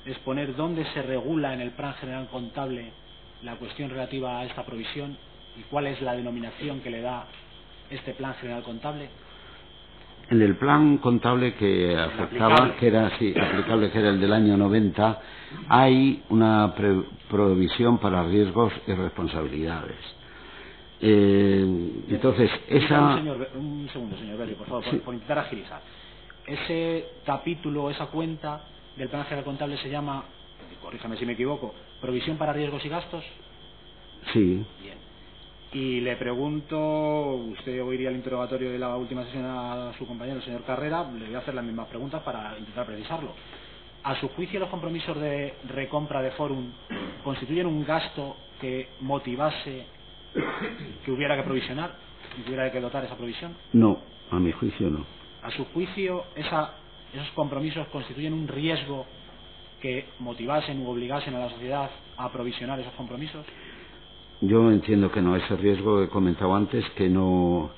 exponer dónde se regula en el Plan General Contable la cuestión relativa a esta provisión y cuál es la denominación que le da este Plan General Contable? En el plan contable que afectaba, que era aplicable, que era el del año 90, hay una provisión para riesgos y responsabilidades. Entonces, esa... Un segundo, señor Berrio, por favor, sí. por intentar agilizar. Ese capítulo, esa cuenta del Plan General Contable se llama, corríjame si me equivoco, ¿Provisión para riesgos y gastos? Sí. Bien. Y le pregunto, usted oiría el interrogatorio de la última sesión a su compañero, el señor Carrera, le voy a hacer las mismas preguntas para intentar precisarlo. ¿A su juicio los compromisos de recompra de Fórum constituyen un gasto que motivase que hubiera que provisionar y que hubiera que dotar esa provisión? No, a mi juicio no. ¿A su juicio esos compromisos constituyen un riesgo que motivasen u obligasen a la sociedad a provisionar esos compromisos? Yo entiendo que no. Ese riesgo que he comentado antes, que no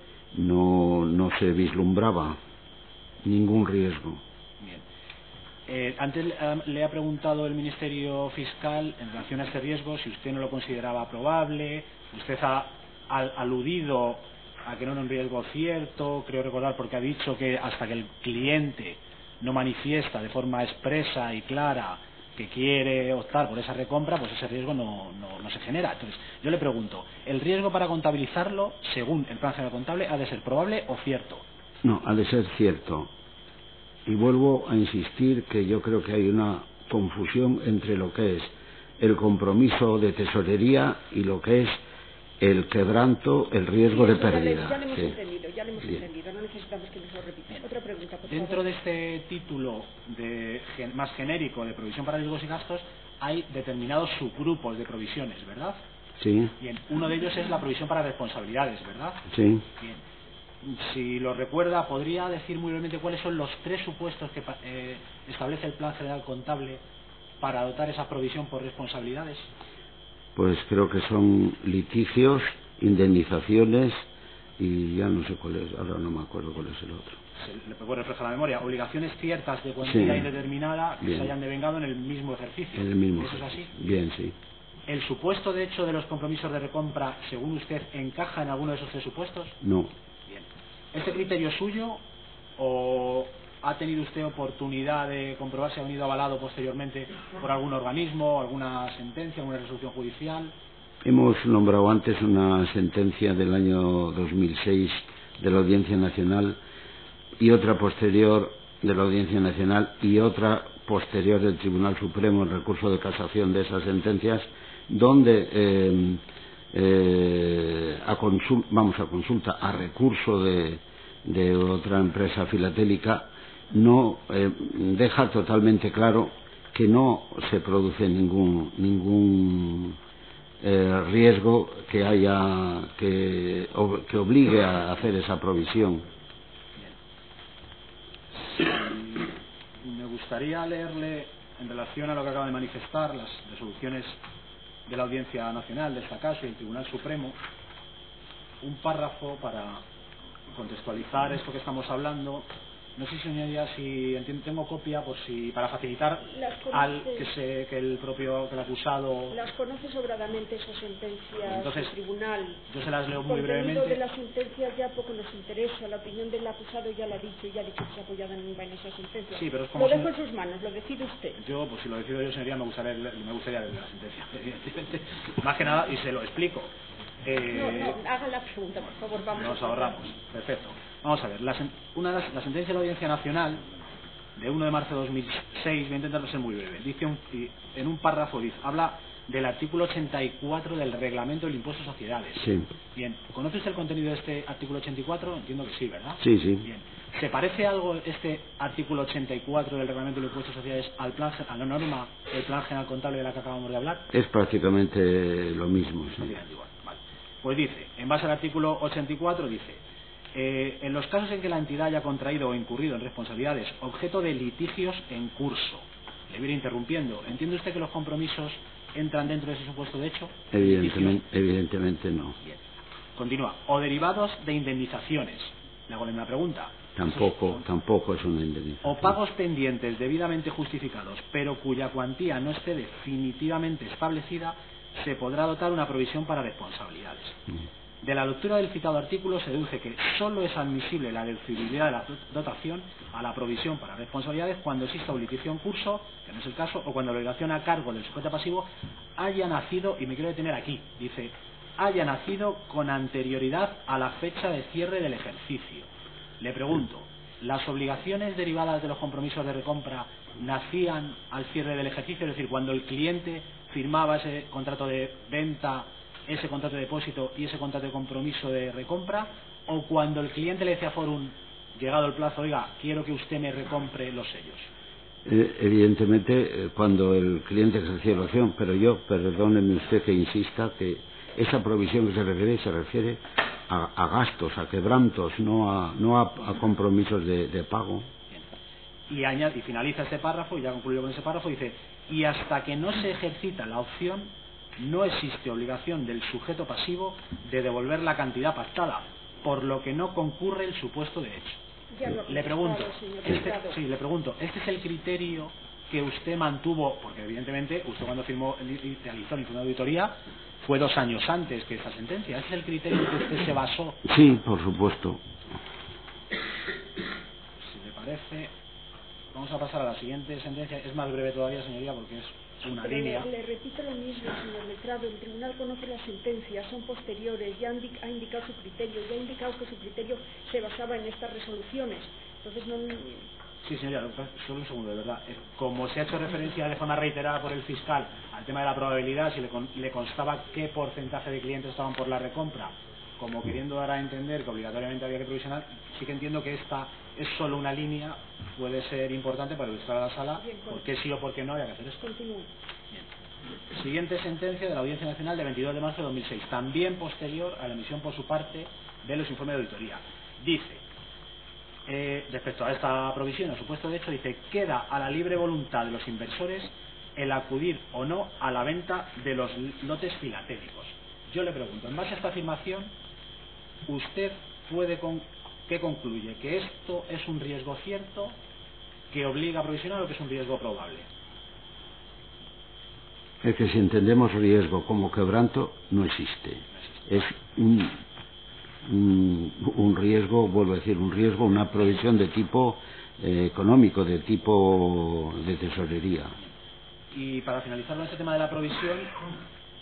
se vislumbraba ningún riesgo. Bien. Antes le ha preguntado el Ministerio Fiscal en relación a este riesgo si usted no lo consideraba probable. Usted ha aludido a que no era un riesgo cierto, creo recordar, porque ha dicho que hasta que el cliente no manifiesta de forma expresa y clara que quiere optar por esa recompra, pues ese riesgo no se genera. Entonces, yo le pregunto, ¿el riesgo para contabilizarlo, según el plan general contable, ha de ser probable o cierto? No, ha de ser cierto. Y vuelvo a insistir que yo creo que hay una confusión entre lo que es el compromiso de tesorería y lo que es el quebranto, el riesgo de pérdida. Ya le hemos entendido, no necesitamos que nos lo repita. Otra pregunta, por favor. Dentro de este título más genérico de provisión para riesgos y gastos hay determinados subgrupos de provisiones, ¿verdad? Sí. Bien, uno de ellos es la provisión para responsabilidades, ¿verdad? Sí. Bien. Si lo recuerda, ¿podría decir muy brevemente cuáles son los 3 supuestos que establece el Plan General Contable para adoptar esa provisión por responsabilidades? Pues creo que son litigios, indemnizaciones y ya no sé cuál es, ahora no me acuerdo cuál es el otro. ¿Le puedo reflejar la memoria? Obligaciones ciertas de cuantía Sí. indeterminada que Bien. se hayan devengado en el mismo ejercicio. En el mismo. ¿Eso es así? Bien, sí. ¿El supuesto de hecho de los compromisos de recompra, según usted, encaja en alguno de esos 3 supuestos? No. Bien. ¿Este criterio es suyo o ha tenido usted oportunidad de comprobar si ha venido avalado posteriormente por algún organismo, alguna sentencia, alguna resolución judicial? Hemos nombrado antes una sentencia del año 2006 de la Audiencia Nacional y otra posterior de la Audiencia Nacional y otra posterior del Tribunal Supremo en recurso de casación de esas sentencias, donde a recurso de otra empresa filatélica no deja totalmente claro que no se produce ningún riesgo que haya que obligue a hacer esa provisión. Me gustaría leerle, en relación a lo que acaba de manifestar, las resoluciones de la Audiencia Nacional de este caso y el Tribunal Supremo, un párrafo para contextualizar esto que estamos hablando. No sé, señoría, si tengo copia por si para facilitar que el acusado. Las conoce sobradamente esas sentencias Entonces, del tribunal. Yo se las leo muy El contenido brevemente. de las sentencias ya poco nos interesa. La opinión del acusado ya la ha dicho que se ha apoyado en esas sentencias. Sí, pero es como lo dejo en sus manos, lo decide usted. Yo, pues si lo decido yo, señoría, me gustaría leer la sentencia, evidentemente. Más que nada, y se lo explico. No, haga la pregunta, por favor, vamos. Nos ahorramos. Perfecto. Vamos a ver, la sentencia de la Audiencia Nacional de 1 de marzo de 2006, voy a intentar ser muy breve, dice en un párrafo habla del artículo 84 del reglamento del impuesto a sociedades. Sí. Bien, ¿conoce usted el contenido de este artículo 84? Entiendo que sí, ¿verdad? Sí, sí. Bien. ¿Se parece algo este artículo 84 del reglamento del impuesto a sociedades a la norma del Plan General Contable de la que acabamos de hablar? Es prácticamente lo mismo, sí. Igual. Vale. Pues dice, en base al artículo 84, dice: en los casos en que la entidad haya contraído o incurrido en responsabilidades objeto de litigios en curso. Le voy a ir interrumpiendo. ¿Entiende usted que los compromisos entran dentro de ese supuesto de hecho? Evidentemente no. Bien. Continúa. O derivados de indemnizaciones. Le hago una pregunta. Tampoco es una indemnización. O pagos pendientes debidamente justificados, pero cuya cuantía no esté definitivamente establecida, se podrá dotar una provisión para responsabilidades. De la lectura del citado artículo se deduce que solo es admisible la deducibilidad de la dotación a la provisión para responsabilidades cuando exista un litigio en curso, que no es el caso, o cuando la obligación a cargo del sujeto pasivo haya nacido, y me quiero detener aquí, dice, haya nacido con anterioridad a la fecha de cierre del ejercicio. Le pregunto, ¿las obligaciones derivadas de los compromisos de recompra nacían al cierre del ejercicio? Es decir, cuando el cliente firmaba ese contrato de venta, ese contrato de depósito y ese contrato de compromiso de recompra, o cuando el cliente le decía a Forum, llegado el plazo, oiga, quiero que usted me recompre los sellos. Evidentemente, cuando el cliente ejercía la acción, pero perdóneme usted que insista, que esa provisión que se refiere a gastos, a quebrantos, no a compromisos de pago. Bien. Y finaliza este párrafo, y ya concluyo con ese párrafo, dice, y hasta que no se ejercita la opción, no existe obligación del sujeto pasivo de devolver la cantidad pactada, por lo que no concurre el supuesto de hecho. Le pregunto, ¿este es el criterio que usted mantuvo, porque evidentemente usted cuando realizó el informe de auditoría fue 2 años antes que esa sentencia. ¿Ese es el criterio en que usted se basó? Sí, por supuesto. Si le parece, vamos a pasar a la siguiente sentencia. Es más breve todavía, señoría, porque es una línea. Le repito lo mismo, señor letrado. El tribunal conoce las sentencias, son posteriores, ya ha indicado su criterio, ya ha indicado que su criterio se basaba en estas resoluciones. Entonces no... Sí, señora, solo un segundo, de verdad. Como se ha hecho referencia de forma reiterada por el fiscal al tema de la probabilidad, si le constaba qué porcentaje de clientes estaban por la recompra, como queriendo dar a entender que obligatoriamente había que provisionar, sí que entiendo que esta es solo una línea, puede ser importante para ilustrar a la sala por qué sí o por qué no había que hacer esto. Continúe. Bien. Siguiente sentencia de la Audiencia Nacional de 22 de marzo de 2006, también posterior a la emisión por su parte de los informes de auditoría. Dice, respecto a esta provisión, a supuesto de hecho, dice, queda a la libre voluntad de los inversores el acudir o no a la venta de los lotes filatélicos. Yo le pregunto, en base a esta afirmación, ¿usted qué concluye? ¿Que esto es un riesgo cierto que obliga a provisionar o que es un riesgo probable? Es que si entendemos riesgo como quebranto, no existe. Es un riesgo, vuelvo a decir, un riesgo, una provisión de tipo económico, de tipo de tesorería. Y para finalizar este tema de la provisión,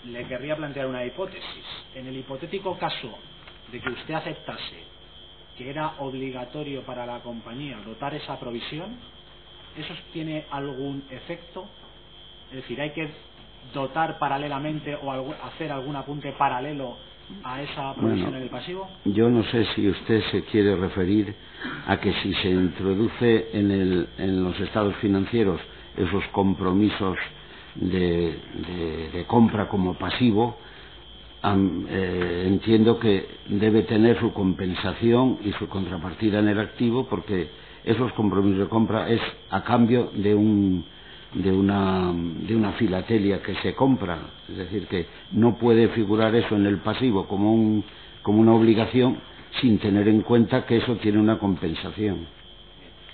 le querría plantear una hipótesis. En el hipotético caso de que usted aceptase que era obligatorio para la compañía dotar esa provisión, ¿eso tiene algún efecto? Es decir, ¿hay que dotar paralelamente o hacer algún apunte paralelo a esa provisión en el pasivo? Yo no sé si usted se quiere referir a que si se introduce en los estados financieros esos compromisos de compra como pasivo, entiendo que debe tener su compensación y su contrapartida en el activo, porque esos compromisos de compra es a cambio de una filatelia que se compra, es decir, que no puede figurar eso en el pasivo como una obligación sin tener en cuenta que eso tiene una compensación.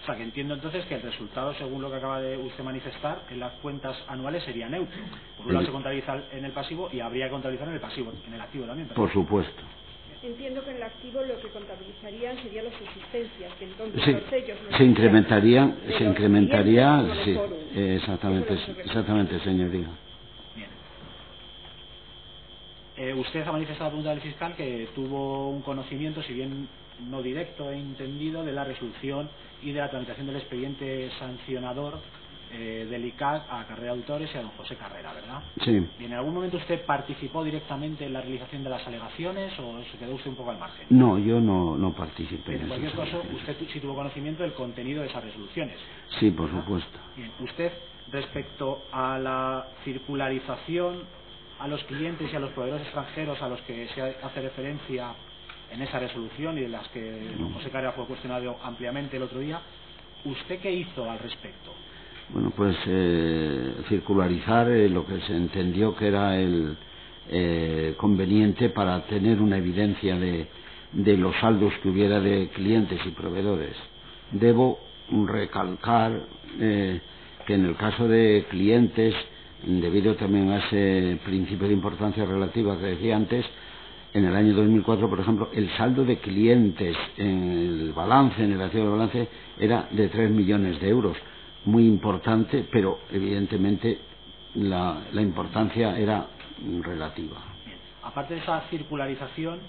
O sea, que entiendo entonces que el resultado, según lo que acaba de usted manifestar, en las cuentas anuales sería neutro. Por un lado se contabiliza en el pasivo y habría que contabilizar en el pasivo, en el activo también. Por supuesto. Entiendo que en el activo lo que contabilizarían serían las existencias, que entonces Sí, los sellos se incrementaría, sí, exactamente, exactamente, señoría. Bien. Usted ha manifestado a la pregunta del fiscal que tuvo un conocimiento, si bien no directo e entendido, de la resolución y de la tramitación del expediente sancionador del ICAC a Carrera Auditores y a don José Carrera, ¿verdad? Sí. ¿Y en algún momento usted participó directamente en la realización de las alegaciones o se quedó usted un poco al margen? No, yo no participé. En cualquier caso, usted sí tuvo conocimiento del contenido de esas resoluciones. Sí, por supuesto. Bien, usted, respecto a la circularización a los clientes y a los proveedores extranjeros a los que se hace referencia en esa resolución y de las que don José Carrera fue cuestionado ampliamente el otro día, ¿usted qué hizo al respecto? Bueno, pues circularizar lo que se entendió que era el conveniente para tener una evidencia de los saldos que hubiera de clientes y proveedores. Debo recalcar que en el caso de clientes, debido también a ese principio de importancia relativa que decía antes, en el año 2004, por ejemplo, el saldo de clientes en el balance, en el archivo del balance, era de 3 millones de euros. Muy importante, pero evidentemente la importancia era relativa. Bien. Aparte de esa circularización,